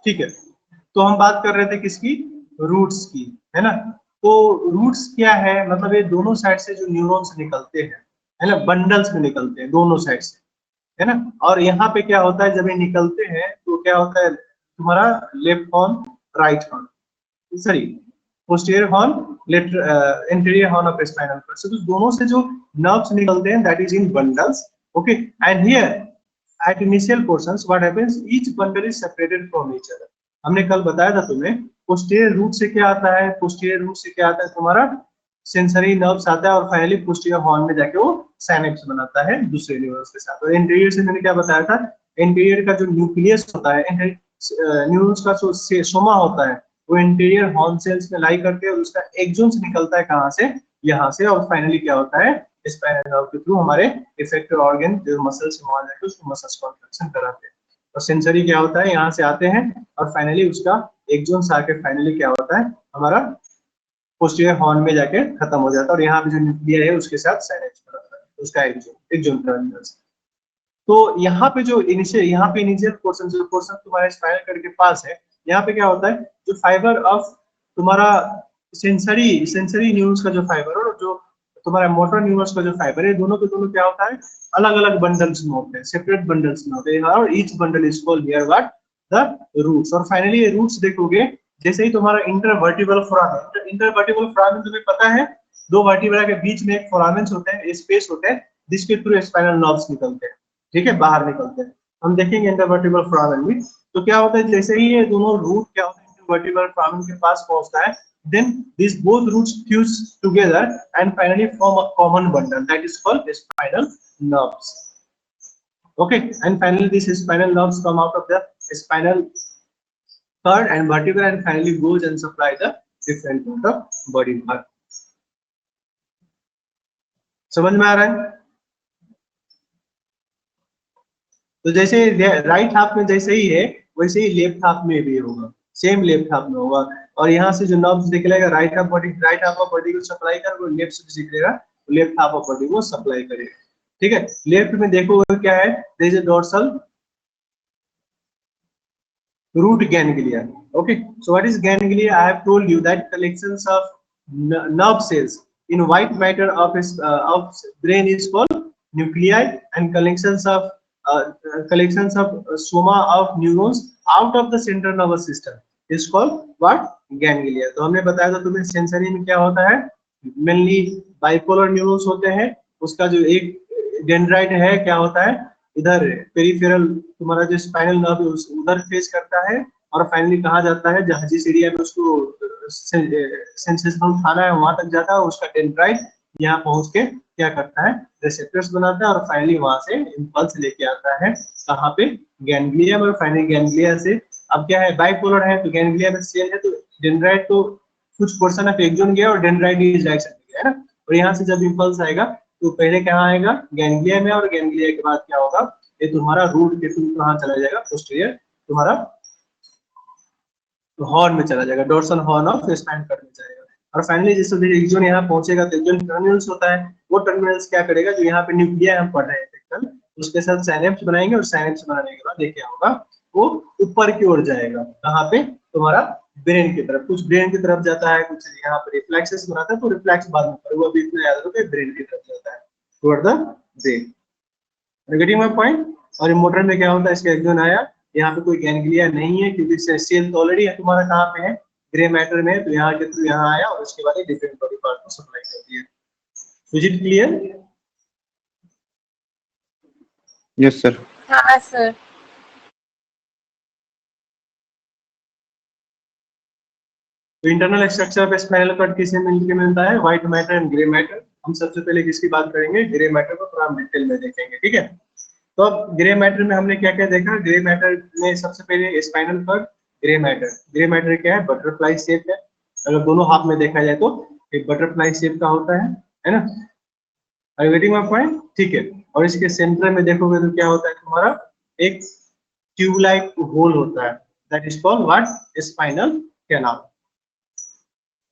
S3: ठीक है, तो हम बात कर रहे थे किसकी, रूट्स की, है ना। तो रूट्स क्या है, मतलब ये दोनों साइड से जो न्यूरॉन्स निकलते हैं, है ना, बंडल्स में निकलते हैं दोनों साइड से, है ना। और यहाँ पे क्या होता है, जब ये निकलते हैं तो क्या होता है, तुम्हारा left horn right horn, sorry posterior horn interior horn of spinal cord, तो दोनों से जो नर्व्स निकलते हैं that is in bundles, okay. And here at initial portions what happens, each bundle is separated from each other. हमने कल बताया था तुम्हें, पोस्टीरियर रूट से क्या आता है, पोस्टीरियर रूट से क्या आता है तुम्हारा सेंसरी नर्व्स आता है, और फाइनली पोस्टीरियर हॉर्न में जाके वो साइनेप्स बनाता है दूसरे न्यूरॉन्स के साथ। और इंटीरियर से मैंने क्या बताया था, इंटीरियर का जो न्यूक्लियस होता है, न्यूरॉन्स का जो सोमा होता है, वो इंटीरियर हॉर्न सेल्स में लाई करके और उसका एक्सोन्स निकलता है कहाँ से, यहाँ से, और फाइनली क्या होता है, स्पाइनल नर्व के थ्रू हमारे इफेक्टिव ऑर्गन जो मसल से वहां जाके उसको मसल्स कॉन्ट्रैक्शन कराते हैं। और सेंसरी क्या होता है, यहाँ से आते हैं और फाइनली उसका एक्सोन्स आके फाइनली क्या होता है, हमारा पोस्टीरियर हॉर्न में जाके खत्म हो जाता है, और यहाँ पे जो न्यूक्लियर है उसके साथ साइनेप्स बनाता है, उसका एक्सोन टर्मिनल्स। तो यहाँ पे जो इनिशियल पोर्शन, जो पोर्शन तुम्हारे स्पाइनल कॉर्ड के पास है, यहाँ पे क्या होता है, जो फाइबर ऑफ तुम्हारा सेंसरी न्यूरॉन्स का जो फाइबर और जो तुम्हारा मोटर न्यूरॉन्स का जो फाइबर है, दोनों के दोनों क्या होता है, अलग अलग बंडल्स में होते हैं, सेपरेट बंडल्स में होते हैं, और each bundle is called here what, the roots. और फाइनली ये रूट्स देखोगे, जैसे ही तुम्हारा इंटरवर्टिबल फोरामेन, इंटरवर्टिबल फोरामेन तुम्हें पता है, दो वर्टिब्रा के बीच में एक फोरामेन्स होते हैं, स्पेस होते हैं, जिसके थ्रू स्पाइनल नर्व्स निकलते हैं, ठीक है, बाहर निकलते हैं। हम देखेंगे इंटरवर्टिब्रल फोरामेन में, तो क्या होता है, जैसे ही ये दोनों रूट क्या होता है इंटरवर्टिब्रल फोरामेन के पास पहुंचता है, then these both roots fuse together and finally form a common bundle that is called spinal nerves. Okay, and finally these spinal nerves come out of the spinal cord and vertebra and finally goes and supply the different part of body part. समझ में आ रहा है? तो जैसे right half में जैसे ही है, वैसे ही लेफ्ट हाफ में भी होगा, सेम लेफ्ट हाफ में होगा। और यहाँ से जो नर्व्स निकलेगा राइट हाफ ऑफ बॉडी को सप्लाई कर, वो लेफ्ट से निकलेगा लेफ्ट हाफ ऑफ बॉडी को सप्लाई करेगा, ठीक है। लेफ्ट में देखो क्या है, there is a dorsal root ganglia. Okay, so what is ganglia? I have told you that collections of nerve cells in white matter of brain is called nuclei, and collections of soma of neurons out of the central nervous system is called what? Ganglia। तो हमने बताया था तुम्हें sensory में क्या होता है, mainly bipolar neurons होते हैं, उसका जो एक डेंड्राइट है क्या होता है, इधर पेरिफेरल तुम्हारा जो स्पाइनल नर्व उधर फेस करता है, और फाइनली कहा जाता है जहां जिस एरिया में उसको सेंसेशनल खाना है वहां तक जाता है, उसका डेंड्राइट यहाँ पहुंच के क्या करता है, रिसेप्टर्स बनाता है, और फाइनली वहां से इंपल्स लेके आता है कहाँ पे, गैंग्लिया में। और फाइनली गैंग्लिया से अब क्या है, बाइपोलर है तो गैंग्लिया में सेल है, तो डेंड्राइट तो कुछ पोर्शन ऑफ एक्सोन गया और डेंड्राइट इस डायरेक्शन में गया है ना, और यहाँ से जब इंपल्स आएगा तो पहले कहाँ आएगा, गैंग्लिया में, और गैंग्लिया के बाद क्या होगा, ये तुम्हारा रूट के थ्रू कहाँ चला जाएगा, पोस्टीरियर तुम्हारा हॉर्न में चला जाएगा, dorsal horn of spine cord में जाएगा। और फाइनली जिस एक्सोन यहाँ पहुंचेगा तो एक्सोन टर्मिनल्स होता है, वो टर्मिनल्स क्या करेगा, जो यहाँ पे न्यूक्लिया हम पढ़ रहे हैं कल, उसके साथ साइनेप्स बनाएंगे, और साइनेप्स बनाने के बाद ये क्या होगा, वो ऊपर की ओर जाएगा, कहाँ पे, तुम्हारा ब्रेन की तरफ, कुछ ब्रेन की तरफ जाता है, कुछ यहाँ पे रिफ्लेक्सेस बनाता है, तो रिफ्लेक्स बाद में करेगा, वो अभी इतना याद रखो, ब्रेन की तरफ जाता है, toward the brain. Getting my point? और मोटर में क्या होता है, इसका एक्सोन आया, यहाँ पे कोई गैंग्लिया नहीं है, क्योंकि सेल तो ऑलरेडी है तुम्हारा कहाँ पे है, ग्रे मैटर में, तो यहाँ के थ्रू यहाँ आया, और उसके बाद डिफरेंट बॉडी पार्ट को सप्लाई कर दिया। Is it clear?
S4: Yes sir.
S1: हाँ सर।
S3: तो internal structure of spinal cord किससे मिलके मिलता है, white matter and grey matter. हम सबसे पहले किसकी बात करेंगे, ग्रे मैटर को थोड़ा डिटेल में देखेंगे, ठीक है। तो अब ग्रे मैटर में हमने क्या क्या देखा, ग्रे मैटर में सबसे पहले स्पाइनल कॉर्ड, ग्रे मैटर क्या है, बटरफ्लाई शेप है, अगर दोनों हाफ में देखा जाए तो एक बटरफ्लाई शेप का होता है ना। Are you getting my point? ठीक है। और इसके सेंटर में देखोगे तो क्या होता है, तुम्हारा एक ट्यूब लाइक होल होता है, that is called what, spinal canal,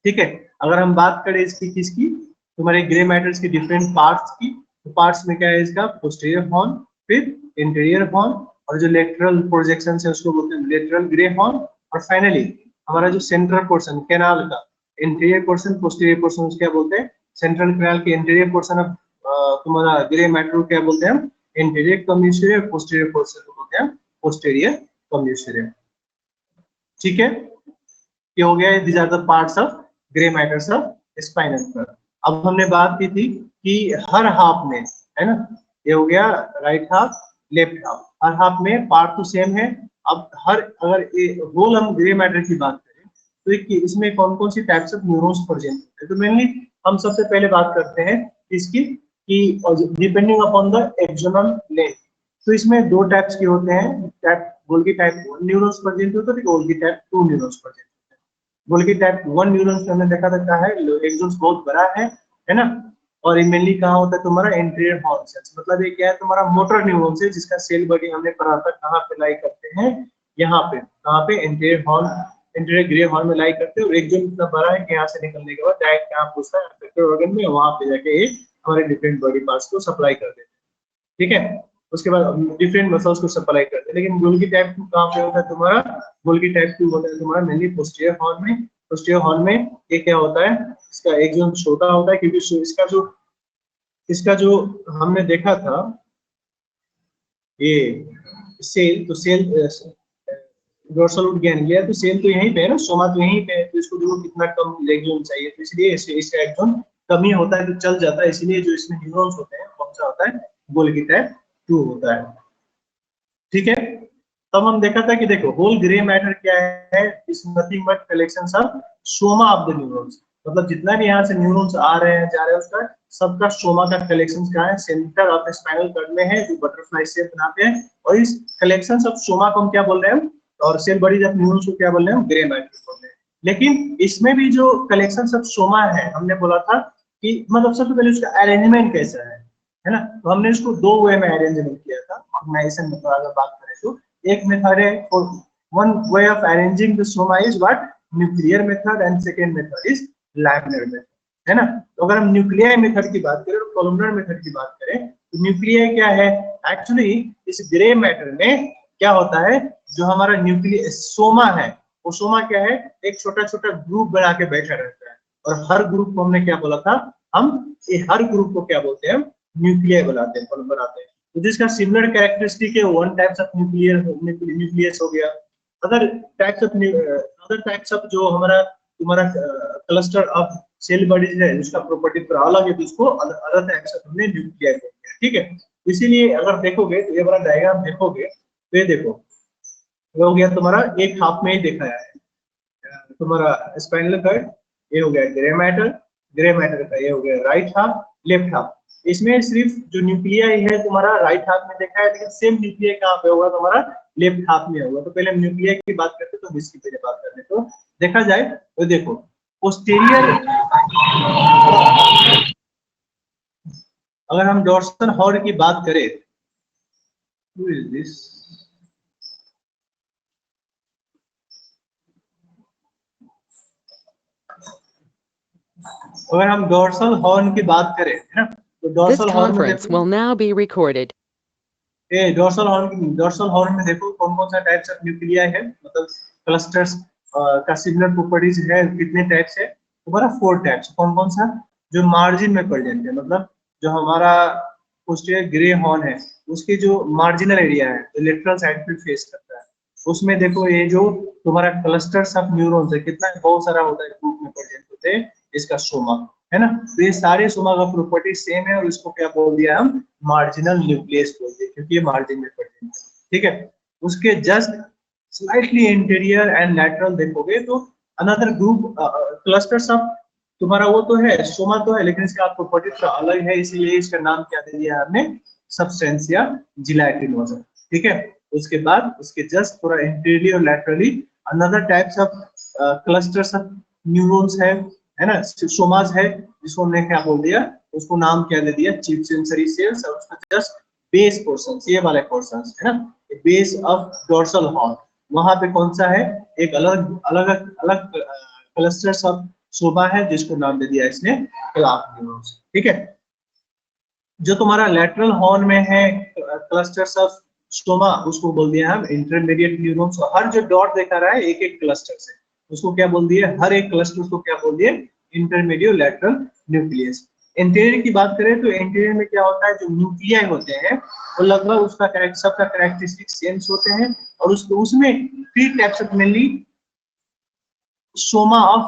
S3: ठीक है। अगर हम बात करें इसकी किसकी, तुम्हारे ग्रे मैटर्स की डिफरेंट पार्ट्स की, तो पार्ट्स में क्या है, इसका पोस्टीरियर हॉर्न, फिर इंटीरियर हॉर्न, और जो लेटरल प्रोजेक्शन है उसको बोलते हैं लेटरल ग्रे हॉर्न, और फाइनली हमारा जो सेंट्रल पोर्शन कैनाल का इंटीरियर पोर्शन, पोस्टीरियर पोर्शन क्या बोलते हैं, सेंट्रल कैनाल के इंटीरियर पोर्शन ऑफ तुम्हारा ग्रे मैटर क्या बोलते हैं, इंटीरियर कम्यूसिरियर, पोस्टीरियर पोर्शन को बोलते हैं पोस्टीरियर कम्यूसिरियर, ठीक है। ये हो गया, these are the parts of grey matters of spinal cord. अब हमने बात की थी कि हर हाफ में, है ना, ये हो गया राइट हाफ, लेफ्ट हाफ, हर हाफ में पार्ट तो सेम है। अब अगर होल हम ग्रे मैटर की बात करें तो इसमें कौन कौन सी टाइप्स ऑफ न्यूरॉन्स प्रेजेंट होते हैं, तो मेनली हम सबसे पहले बात करते हैं इसकी कि depending upon the axonal length, तो इसमें दो टाइप्स के होते हैं, गोल्गी टाइप 1 न्यूरॉन्स प्रेजेंट होते हैं, गोल्गी टाइप 2 न्यूरॉन्स प्रेजेंट होते हैं। गोल्गी टाइप 1 न्यूरॉन्स हमने देखा था है, एक्सोन्स बहुत बड़ा है ना, और ये मेनली कहाँ होता है, तुम्हारा इंटीरियर हॉर्न सेल्स, मतलब ये क्या है, तुम्हारा मोटर न्यूरॉन है, जिसका सेल बॉडी हमने पढ़ा था कहाँ पे लाई करते हैं, यहाँ पे, कहाँ पे, interior horn, interior grey horn में लाई करते हैं, और एक जोन इतना बड़ा है कि यहाँ से निकलने के बाद डायरेक्ट कहाँ पूछता है अफेक्टेड ऑर्गन में, वहां पे जाके ये हमारे डिफरेंट बॉडी पार्ट्स को सप्लाई कर देते हैं, ठीक है। उसके बाद डिफरेंट मसल्स को सप्लाई करते हैं। लेकिन गोल्गी टाइप 2 कहाँ पे होता है, तुम्हारा गोल्गी टाइप 2 होता है तुम्हारा मेनली पोस्टीरियर हॉर्न में। पोस्टीरियर हॉर्न में ये क्या होता है, इसका एक जोन छोटा होता है, क्योंकि इसका जो इसका जो हमने देखा था ये सेल, तो सेल डोर्सल रूट गैंग्लिया, तो सेल तो यहीं पे है ना, सोमा तो यहीं पे है, तो इसको देखो कितना कम लेग जोन चाहिए, तो इसलिए इसका एक जोन कमी होता है तो चल जाता है, इसलिए जो इसमें न्यूरॉन्स होते हैं कौन सा होता है, गोल्गी टाइप 2 होता है। ठीक है, तब हम देखा था कि देखो होल ग्रे मैटर क्या है, is nothing but collections of Soma of the neurons, मतलब जितना भी यहाँ से न्यूरॉन्स आ रहे हैं जा रहे हैं उसका सबका सोमा का कलेक्शंस कहाँ है, सेंटर ऑफ स्पाइनल कॉर्ड में है, जो बटरफ्लाई शेप बनाते हैं, और इस कलेक्शंस ऑफ सोमा को हम क्या बोल रहे हैं, और सेल बॉडीज ऑफ न्यूरॉन्स को क्या बोल रहे हैं, ग्रे मैटर बोल रहे हैं। लेकिन इसमें भी जो कलेक्शंस ऑफ सोमा है, हमने बोला था कि मतलब सबसे पहले उसका अरेंजमेंट कैसा है ना, तो हमने इसको 2 वे में अरेंजमेंट किया था ऑर्गेनाइजेशन में, अगर बात करें तो एक मेथड है, one way of arranging the Soma is what, nuclear method, and second method is laminar method, है ना। तो अगर हम न्यूक्लियर मेथड की बात करें और कॉलमनर मेथड की बात करें, तो न्यूक्लियर क्या है, एक्चुअली इस ग्रे मैटर में क्या होता है, जो हमारा न्यूक्लियर सोमा है, वो सोमा क्या है, एक छोटा छोटा ग्रुप बना के बैठा रहता है, और हर ग्रुप को हमने क्या बोला था, हम ये हर ग्रुप को क्या बोलते हैं, न्यूक्लियर बनाते हैं, तो जिसका सिमिलर कैरेक्टरिस्टिक है, वन टाइप्स ऑफ न्यूक्लियस हो गया, अदर टाइप्स ऑफ जो हमारा तुम्हारा क्लस्टर ऑफ सेल बॉडीज है, उसका प्रॉपर्टी पर अलग है, तो इसको अदर टाइप्स ऑफ हमने न्यूक्लियर बोल दिया। ठीक है, इसीलिए अगर देखोगे तो ये वाला डायग्राम देखोगे तो ये देखो ये हो गया तुम्हारा एक हाफ में ही दिखाया है तुम्हारा स्पाइनल कॉर्ड, ये हो गया ग्रे मैटर का ये हो गया राइट हाफ, लेफ्ट हाफ, इसमें सिर्फ जो न्यूक्लियाई है तुम्हारा राइट हाफ में देखा है, लेकिन सेम न्यूक्लियाई कहाँ पे होगा, तुम्हारा लेफ्ट हाफ में होगा। तो पहले हम न्यूक्लियाई की बात करते तो इसकी पहले बात करते, तो देखा जाए तो देखो पोस्टीरियर, अगर हम डोर्सल हॉर्न की बात करें, who is this? अगर हम डोर्सल हॉर्न की बात करें, है ना, तो
S7: This
S3: डोर्सल हॉर्न में
S7: conference will now be recorded.
S3: Dorsal horn में देखो कौन कौन सा टाइप्स ऑफ न्यूक्लिया है, मतलब क्लस्टर्स का सिमिलर प्रॉपर्टीज है, कितने टाइप्स है, तुम्हारा 4 टाइप्स, कौन कौन सा, जो मार्जिन में प्रेजेंट है, मतलब जो हमारा पोस्टीरियर ग्रे हॉर्न है उसके जो मार्जिनल एरिया है, जो लेटरल साइड पे फेस करता है, उसमें देखो ये जो तुम्हारा क्लस्टर्स ऑफ न्यूरॉन्स है, कितना बहुत सारा होता है, ग्रुप में प्रेजेंट होते हैं, इसका सोमा है ना, तो ये सारे सोमा का प्रॉपर्टी सेम है, और इसको क्या बोल दिया हम, मार्जिनल न्यूक्लियस बोल दिया, क्योंकि ये मार्जिन में प्रेजेंट है। ठीक है, उसके just slightly interior and lateral देखोगे तो अनदर ग्रुप क्लस्टर्स ऑफ तुम्हारा वो तो है, सोमा तो है, लेकिन इसका प्रॉपर्टी थोड़ा अलग है, इसलिए इसका नाम क्या दे दिया हमने, सब्सटेंशिया जिलेटिनोसा। ठीक है, उसके बाद उसके जस्ट पूरा interior laterally another types of clusters of neurons है ना, सोमास है, जिसको हमने क्या बोल दिया, उसको नाम क्या दे दिया, चीफ सेंसरी सेल्स, और उसका जस्ट बेस पोर्शन, ये वाले पोर्शन है ना, बेस ऑफ डोर्सल हॉर्न, वहां पे कौन सा है, एक अलग अलग अलग क्लस्टर्स ऑफ सोमा है, जिसको नाम दे दिया इसने क्लार्क न्यूरॉन्स। ठीक है, जो तुम्हारा लैटरल हॉर्न में है क्लस्टर्स ऑफ सोमा, उसको बोल दिया हम इंटरमीडिएट न्यूरॉन्स, हर जो डॉट देखा रहा है एक एक क्लस्टर से, उसको क्या बोल दिया, हर एक क्लस्टर को क्या बोल दिया, इंटरमीडिएट लैटरल न्यूक्लियस। इंटीरियर की बात करें तो इंटीरियर में क्या होता है, जो न्यूक्लियाई होते हैं वो लगभग उसका सबका कैरेक्टरिस्टिक सेम होते हैं, और उसमें 3 types of mainly Soma of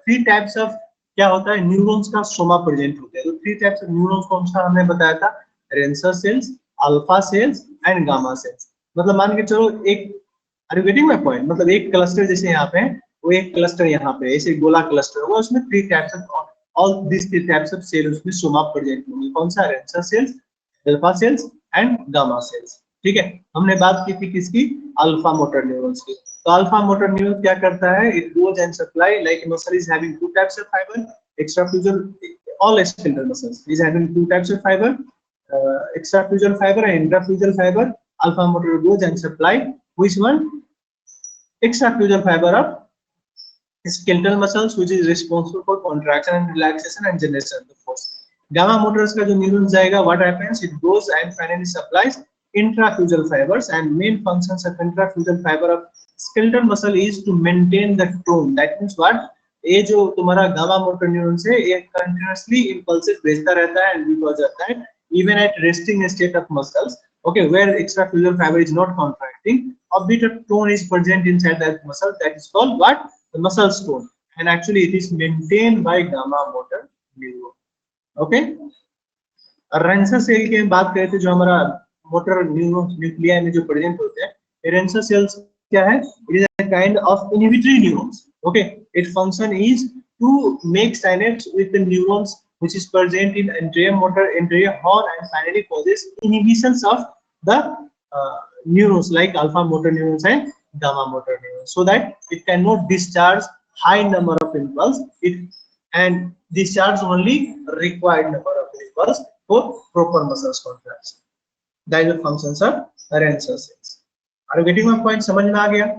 S3: 3 types of क्या होता है, न्यूरॉन्स का सोमा प्रेजेंट होते हैं। तो 3 टाइप्स ऑफ न्यूरॉन्स कौन सा हमने बताया था, Renshaw cells, alpha cells and gamma cells. मतलब मान के चलो एक, are you getting my point, मतलब एक क्लस्टर जैसे यहाँ पे वो एक क्लस्टर यहाँ पे ऐसे गोला क्लस्टर होगा, उसमें 3 types of all this 3 types of cell उसमें सोमा प्रेजेंट होंगे, कौन सा, Renshaw cells, alpha cells and gamma cells. ठीक है, हमने बात की थी किसकी, अल्फा मोटर न्यूरॉन्स की। तो अल्फा मोटर न्यूरॉन क्या करता है, it goes and supply like muscle is having 2 types of fibre, extrafusal, all skeletal muscles is having 2 types of fiber, extrafusal fiber and intrafusal fiber. Alpha motor goes and supply which one, extrafusal fiber of skeletal muscles, which is responsible for contraction and relaxation and generation of the force. Gamma motors का जो neuron जाएगा, what happens, it goes and finally supplies intrafusal fibers, and main functions of intrafusal fiber of skeletal muscle is to maintain the tone. That means what, ये जो तुम्हारा gamma motor neuron से ये continuously impulses भेजता रहता है, and because of that even at resting state of muscles, okay, where extracellular fiber is not contracting, a bit of tone is present inside that muscle, that is called what? The muscle tone, and actually it is maintained by gamma motor neuron. Okay, Renshaw cell की हम बात करें थे, जो हमारा motor Nucleya में जो present होते हैं, रेंसर सेल्स क्या है? It is a kind of inhibitory neurons. Okay, it function is to make synapse with the neurons which is present in anterior motor, anterior horn, and finally causes inhibitions of the neurons like alpha motor neurons and gamma motor neurons, so that it cannot discharge high number of impulse, and discharge only required number of impulse for proper muscles contraction. That is the functions of Renser cells. Are you getting my point? समझ में आ गया?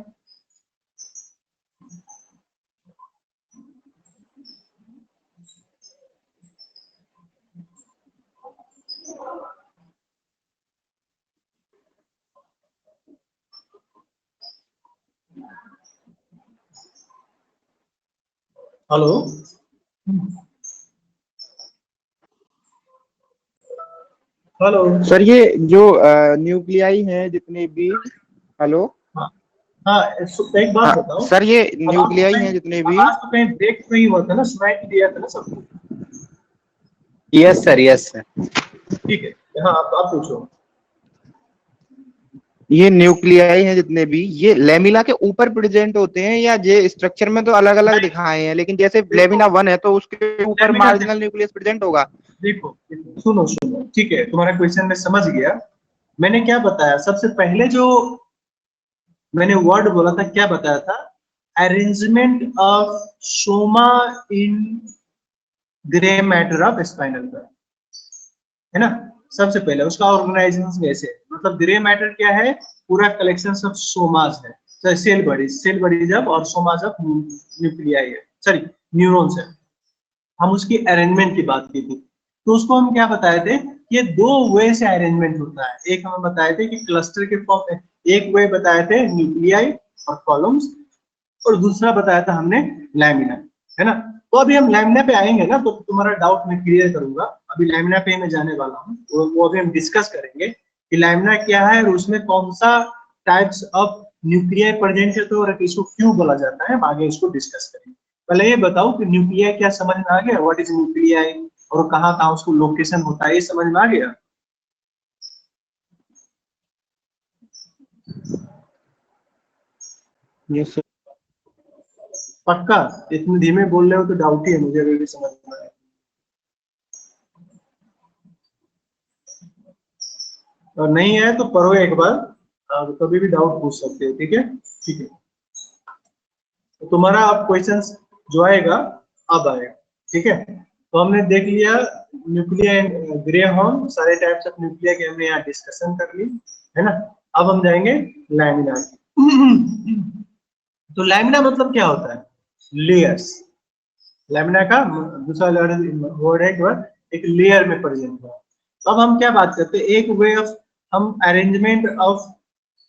S3: Hello, hello
S4: sir, ये जो nuclei हैं जितने भी, hello,
S3: हाँ, एक बात बताओ
S4: सर, ये न्यूक्लियाई हैं जितने भी,
S3: आवाज तो कहीं ब्रेक नहीं हुआ था ना, सुनाई दिया था ना सबको?
S5: Yes sir, yes sir.
S3: ठीक है, हाँ आप पूछो।
S4: ये न्यूक्लियाई हैं जितने भी, ये लेमिना के ऊपर प्रेजेंट होते हैं, या ये स्ट्रक्चर में तो अलग अलग दिखाए हैं, लेकिन जैसे लेमिना 1 है तो उसके ऊपर मार्जिनल न्यूक्लियस प्रेजेंट होगा?
S3: देखो सुनो, ठीक है, तुम्हारा क्वेश्चन मैं समझ गया। मैंने क्या बताया, सबसे पहले जो मैंने वर्ड बोला था, क्या बताया था? Arrangement of soma in grey matter of spinal cord, है ना? सबसे पहले उसका ऑर्गेनाइजेशन कैसे, मतलब ग्रे मैटर क्या है? पूरा कलेक्शन ऑफ सोमास है, तो सेल बॉडीज ऑफ और सोमास ऑफ न्यूक्लियाई है, सॉरी न्यूरॉन्स है। हम उसकी अरेंजमेंट की बात की थी, तो उसको हम क्या बताए थे? ये दो वे से अरेंजमेंट होता है। एक हम बताए थे कि क्लस्टर के फॉर्म में, एक वे बताए थे न्यूक्लियाई और कॉलम्स, और दूसरा बताया था हमने लैमिना, है ना? तो अभी हम लैमिना पे आएंगे ना, तो तुम्हारा डाउट मैं क्लियर करूंगा। अभी लैमिना पे मैं जाने वाला हूँ, वो अभी हम डिस्कस करेंगे कि लैमिना क्या है और उसमें कौन सा टाइप्स ऑफ न्यूक्लियाई प्रेजेंट है, तो और इसको क्यों बोला जाता है, आगे इसको डिस्कस करेंगे। पहले ये बताओ कि न्यूक्लियाई क्या समझ में आ गया? व्हाट इज न्यूक्लियाई और कहाँ कहाँ उसको लोकेशन होता है, ये समझ में आ गया?
S4: Yes sir.
S3: पक्का? इतने धीमे बोल रहे हो तो डाउट ही है मुझे, अभी भी समझ में आया। और नहीं है तो पढ़ो एक बार, कभी भी डाउट पूछ सकते हो, ठीक है? ठीक है, तो तुम्हारा अब क्वेश्चन जो आएगा अब आएगा, ठीक है? तो हमने देख लिया न्यूक्लिया ग्रे हॉर्न, सारे टाइप्स ऑफ न्यूक्लिया के हमने यहाँ डिस्कशन कर ली, है ना? अब हम जाएंगे लैमिना। तो लैमिना मतलब क्या होता है? लेयर्स। लैमिना का दूसरा वर्ड है एक लेयर में प्रेजेंट हुआ। तो अब हम क्या बात करते हैं? एक वे ऑफ हम arrangement of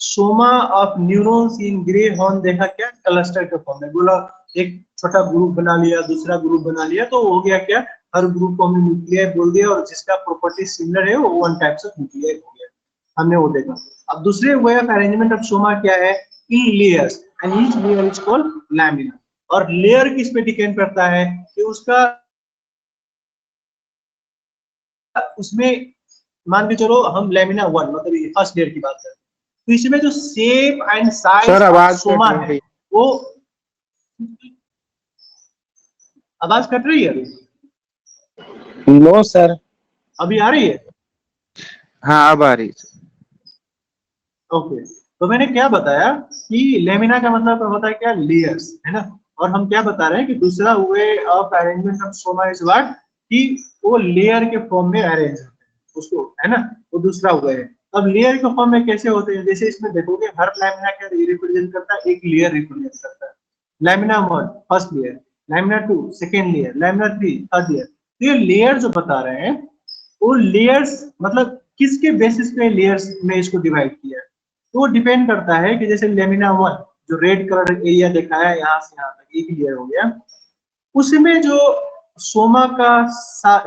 S3: Soma of neurons in grey horn देखा, क्या क्लस्टर के फॉर्म में, बोला एक छोटा ग्रुप बना लिया, दूसरा ग्रुप बना लिया, तो हो गया क्या? हर ग्रुप को हमने न्यूक्लियाई बोल दिया, और जिसका प्रॉपर्टी सिमिलर है वो वन टाइप्स ऑफ न्यूक्लियाई हो गया, हमने वो देखा। अब दूसरे way of arrangement of soma क्या है? In layers, and each layer is called lamina. और लेयर किस पे डिपेंड करता है? कि उसका उसमें मान के चलो हम लैमिना 1 मतलब ये फर्स्ट लेयर की बात करते हैं, तो इसमें जो shape and size of soma है वो, आवाज कट रही है?
S5: No sir.
S3: अभी आ रही है?
S4: हाँ, अब आ रही है।
S3: ओके, तो मैंने क्या बताया कि लेमिना का मतलब होता है क्या? लेयर्स, है ना? और हम क्या बता रहे हैं कि दूसरा वे of arrangement of Soma is what, कि वो लेयर के फॉर्म में अरेंज होते हैं उसको, है ना? वो दूसरा वे है। अब लेयर के फॉर्म में कैसे होते हैं? जैसे इसमें देखोगे हर लैमिना क्या रिप्रेजेंट करता है? एक लेयर रिप्रेजेंट करता है। Lamina 1 first layer, lamina 2 second layer, lamina 3 third layer. तो ये लेयर जो बता रहे हैं वो लेयर्स मतलब किसके बेसिस पे लेयर्स में इसको डिवाइड किया है? तो वो डिपेंड करता है कि जैसे लेमिना 1 जो रेड कलर एरिया दिखाया है यहाँ से यहाँ तक एक लेयर हो गया, उसमें जो सोमा का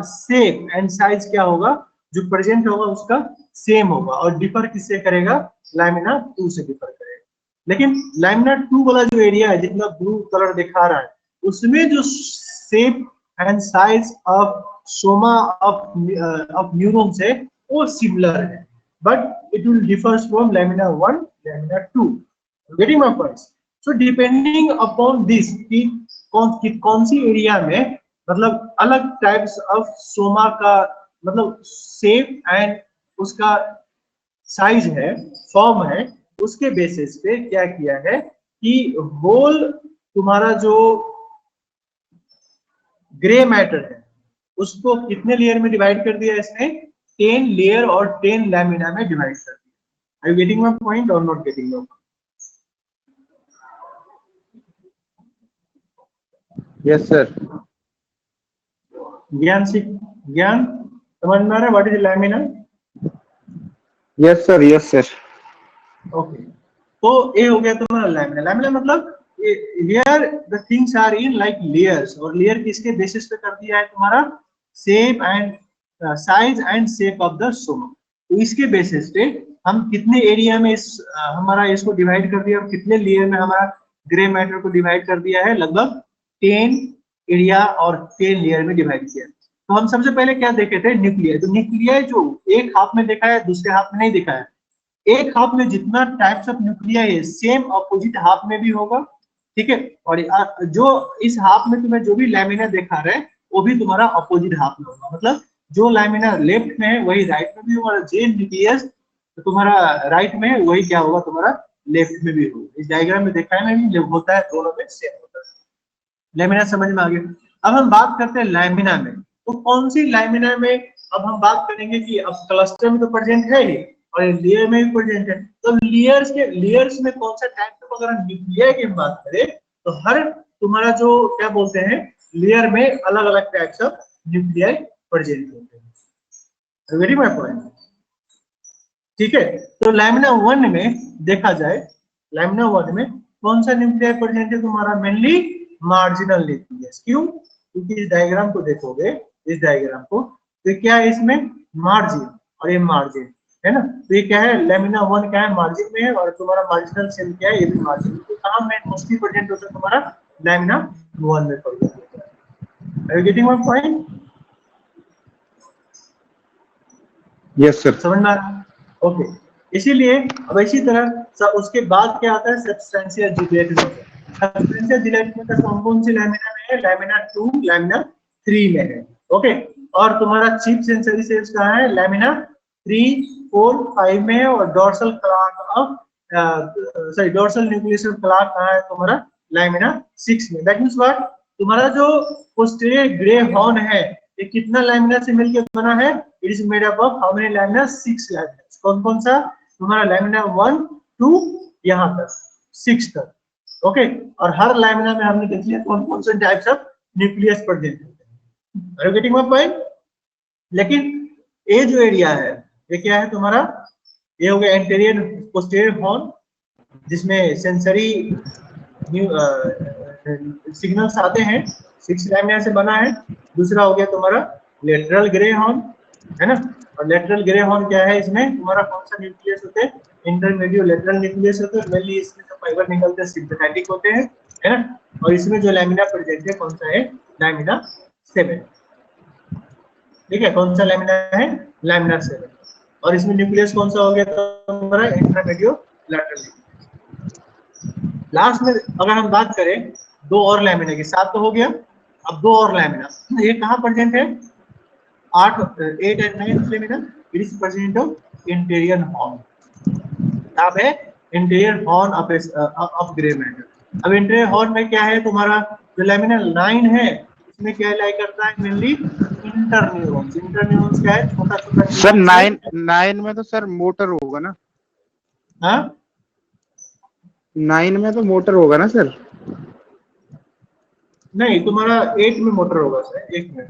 S3: शेप एंड साइज क्या होगा, जो प्रेजेंट होगा उसका सेम होगा, और डिफर किससे करेगा, लैमिना 2 से डिफर करेगा। लेकिन लैमिना 2 वाला जो एरिया है, जितना ब्लू कलर दिखा रहा है, उसमें जो shape and size of Soma of neurons है वो सिमिलर है, but it will differs from lamina 1 lamina 2। Getting my point? So depending upon this कि कौन सी एरिया में मतलब अलग टाइप्स ऑफ सोमा का मतलब शेप एंड उसका साइज है, फॉर्म है, उसके बेसिस पे क्या किया है कि होल तुम्हारा जो ग्रे मैटर है उसको कितने लेयर में डिवाइड कर दिया इसने, 10 लेयर और 10 लैमिना में डिवाइड कर दिया। Are you getting my point और not getting my point?
S4: Yes sir.
S3: ज्ञान समझ में आ रहा है what is lamina?
S4: Yes sir, yes sir.
S3: Okay, तो ये हो गया तुम्हारा लैमिना। लैमिना मतलब here the things are in like layers, और लेयर किसके बेसिस पे कर दिया है तुम्हारा, shape and size and shape of the soma. तो इसके बेसिस पे हम कितने एरिया में हमारा इसको डिवाइड कर दिया और कितने लेयर में हमारा ग्रे मैटर को डिवाइड कर दिया है, लगभग 10 एरिया और 10 लेयर में डिवाइड किया। तो हम सबसे पहले क्या देखे थे, न्यूक्लियर। तो न्यूक्लियर जो एक हाफ में देखा है दूसरे हाफ में नहीं देखा है। एक हाफ में जितना टाइप्स ऑफ न्यूक्लिया है सेम अपोजिट हाफ में भी होगा, ठीक है। और जो इस हाफ में तुम्हें जो भी लैमिना दिखा रहा है वो भी तुम्हारा अपोजिट हाफ में होगा, मतलब जो लैमिना लेफ्ट में है वही राइट में भी होगा, जे न्यूक्लियस तो तुम्हारा राइट में है वही क्या होगा, तुम्हारा लेफ्ट में भी होगा। इस डायग्राम में देखा है ना, भी होता है, दोनों में सेम होता है। लैमिना समझ में आ गया। अब हम बात करते हैं लैमिना में, तो कौन सी लैमिना में अब हम बात करेंगे कि अब क्लस्टर में तो प्रेजेंट है ही और लेयर में भी प्रेजेंट है। तो लेयर्स में कौन सा टाइप का, अगर न्यूक्लिया की बात करें तो हर तुम्हारा जो क्या बोलते हैं लेयर में अलग अलग टाइप्स ऑफ न्यूक्लिया प्रेजेंट होते हैं। वेरी माय पॉइंट, ठीक है। तो लैमिना 1 में देखा जाए, लैमिना 1 में कौन सा न्यूक्लिया प्रेजेंट है तुम्हारा, मेनली मार्जिनल न्यूक्लियस। क्यों? क्योंकि इस डायग्राम को देखोगे, इस डायग्राम को, तो क्या है इसमें मार्जिन और ये मार्जिन है ना। तो ये क्या है, लैमिना 1 क्या है, मार्जिन में है, और तुम्हारा मार्जिनल सेल क्या है, ये भी मार्जिन। तो कहां में मोस्टली प्रेजेंट होता है तुम्हारा, लैमिना 1 में प्रेजेंट होता है। Are you getting my point?
S4: Yes sir.
S3: समझ में आ रहा है? ओके, इसीलिए अब इसी तरह उसके बाद क्या आता है, सब्सटेंशियल जिलेटिनोस। सब्सटेंशियल जिलेटिनोस का कौन सी लैमिना में है, लैमिना 2 लैमिना 3 में है। ओके, और तुम्हारा चीफ सेंसरी सेल्स कहाँ है, लैमिना 3 4 5 में है, और dorsal Clarke of dorsal nucleus of Clarke कहाँ है तुम्हारा, लैमिना 6 में। दैट मींस व्हाट, तुम्हारा जो पोस्टीरियर ग्रे हॉर्न है ये कितना लैमिना से मिलकर बना है, it is made up of how many lamina, 6 lamina. कौन कौन सा, तुम्हारा लैमिना 1 2 यहाँ तक 6 तक। ओके, और हर लैमिना में हमने देख लिया कौन कौन से टाइप्स ऑफ न्यूक्लियस प्रेजेंट होते हैं। Are you getting my point? लेकिन ये जो एरिया है ये क्या है तुम्हारा, ये हो गया एंटीरियर पोस्टीरियर हॉर्न जिसमें सेंसरी सिग्नल्स आते हैं, 6 लैमिना से बना है। दूसरा हो गया तुम्हारा लेटरल ग्रे हॉर्न, है ना। और लेटरल ग्रे हॉर्न क्या है, इसमें तुम्हारा कौन सा न्यूक्लियस होते हैं, इंटरमीडियो लेटरल न्यूक्लियस होते हैं। मेनली इसमें जो फाइबर निकलते हैं सिंथेटिक होते हैं, है ना। और इसमें जो लैमिना प्रेजेंट है कौन सा है, लैमिना 7, ठीक है। कौन सा लैमिना है, लैमिना 7। और इसमें न्यूक्लियस कौन सा हो गया तुम्हारा, इंटरमीडियो लेटरल। लास्ट में अगर हम बात करें 2 और लैमिना की, 7 तो हो गया, अब 2 और लैमिना, ये कहाँ प्रेजेंट है, 8 and 9 lamina, it is present of interior horn. यहाँ पे interior horn of grey matter. अब इंटीरियर हॉर्न में क्या है तुम्हारा, जो लैमिना 9 है इसमें क्या लाई करता है, मेनली इंटरन्यूरॉन्स। इंटरन्यूरॉन्स क्या है, छोटा छोटा
S4: सर 9 में तो सर मोटर होगा ना,
S3: हाँ
S4: 9 में तो मोटर होगा ना सर।
S3: नहीं, तुम्हारा 8 में मोटर होगा sir, 1 minute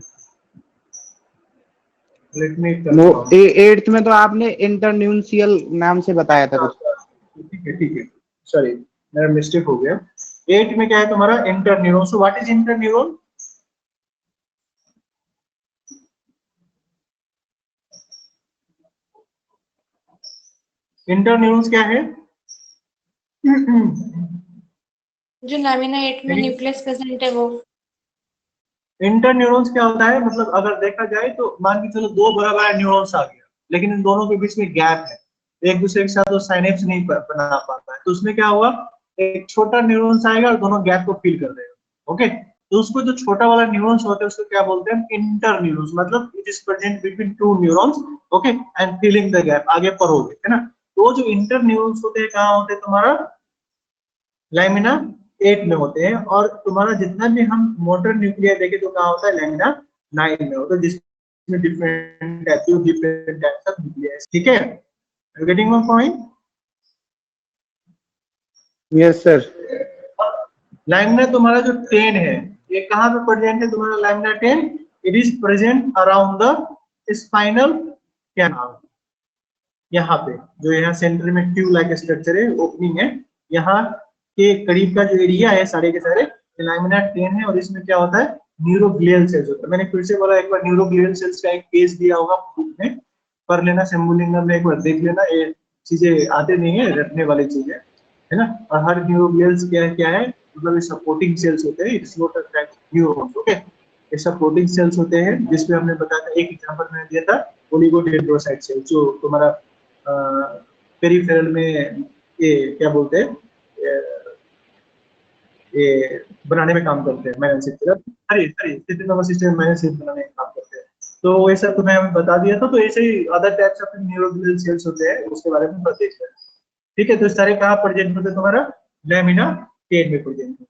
S3: let me confirm.
S4: 8th में तो आपने इंटरन्यूशियल नाम से बताया था कुछ।
S3: ठीक है, सॉरी मेरा मिस्टेक हो गया। 8 में क्या है तुम्हारा, interneuron. So what is interneuron, interneurons क्या है?
S1: जो लामिना 8 में न्यूक्लियस प्रेजेंट है वो।
S3: इंटरन्यूरॉन्स क्या होता है, मतलब अगर देखा जाए तो मान के चलो दो बड़ा बड़ा न्यूरॉन्स आ गया, लेकिन इन दोनों के बीच में गैप है, एक दूसरे के साथ वो साइनेप्स नहीं बना पाता है, तो उसमें क्या हुआ, एक छोटा न्यूरॉन्स आएगा और दोनों गैप को फिल कर देगा। ओके, तो उसको जो छोटा वाला न्यूरॉन्स होता है उसको क्या बोलते हैं, इंटरन्यूरॉन्स, मतलब it is present between two neurons, okay, and filling the gap, आगे पढ़ोगे है ना। तो जो इंटरन्यूरॉन्स होते हैं कहाँ होते हैं तुम्हारा, लैमिना 8 में होते हैं, और तुम्हारा जितना भी हम मोटर न्यूक्लियर देखे तो कहाँ होता है, लैमिना 9 में होता है, जिसमें डिफरेंट टाइप्स ऑफ न्यूक्लियर। ठीक है, getting my point?
S5: Yes sir.
S3: Lamina तुम्हारा जो 10 है ये कहाँ पे प्रेजेंट है तुम्हारा, lamina 10 it is present around the spinal canal, यहाँ पे जो यहाँ सेंटर में ट्यूब लाइक स्ट्रक्चर है, ओपनिंग है, यहाँ के करीब का जो एरिया है सारे के सारे लैमिना 10 है, और इसमें क्या होता है, न्यूरोग्लियल सेल्स होता है। मैंने फिर से बोला, एक बार न्यूरोग्लियल सेल्स का एक केस दिया होगा बुक में, पढ़ लेना, सेम्बुलिंगम में एक बार देख लेना, ये चीजें आते नहीं है, रखने वाली चीजें है ना। और हर न्यूरोग्लियल क्या है, मतलब ये सपोर्टिंग सेल्स होते हैं, it's not a type of neurons. Okay, ये सपोर्टिंग सेल्स होते हैं, जिसमें हमने बताया था, एक एग्जांपल मैंने दिया था ओलिगोडेंड्रोसाइट सेल, जो तुम्हारा पेरिफेरल में ये क्या बोलते हैं, ये बनाने में काम करते हैं, नर्वस सिस्टम मैनेज बनाने में काम करते हैं। तो ये सब तुम्हें हमें बता दिया था, तो ऐसे ही other types of neuroglial cells होते हैं, उसके बारे में देख लें। ठीक है, तो सारे कहाँ प्रेजेंट होते हैं तुम्हारा, लैमिना 10 में प्रेजेंट होते हैं।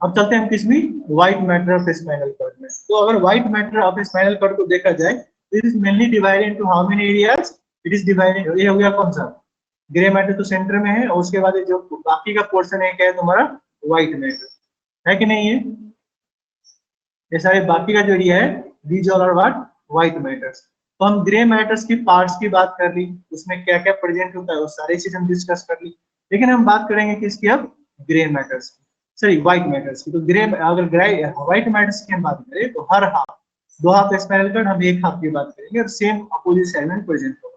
S3: अब चलते हैं किसमें, white matter of spinal cord में। तो अगर white matter of spinal cord को देखा जाए, it is mainly divided into how many areas, it is divided, ये हो गया कौन सा, ग्रे मैटर तो सेंटर में है, और उसके बाद जो बाकी का पोर्शन है क्या है तुम्हारा, व्हाइट मैटर है कि नहीं है, ये सारे बाकी का जो एरिया है these all are what, white matters. तो हम ग्रे मैटर्स की पार्ट्स की बात कर ली, उसमें क्या क्या प्रेजेंट होता है वो सारी चीज हम डिस्कस कर ली, लेकिन हम बात करेंगे किसकी अब, ग्रे मैटर्स की, सॉरी व्हाइट मैटर्स की। तो ग्रे, अगर ग्रे व्हाइट मैटर्स की हम बात करें तो हर हाफ, दो हाफ स्पाइनल कॉर्ड, हम एक हाफ की बात करेंगे, और सेम अपोजिट साइड में प्रेजेंट होगा।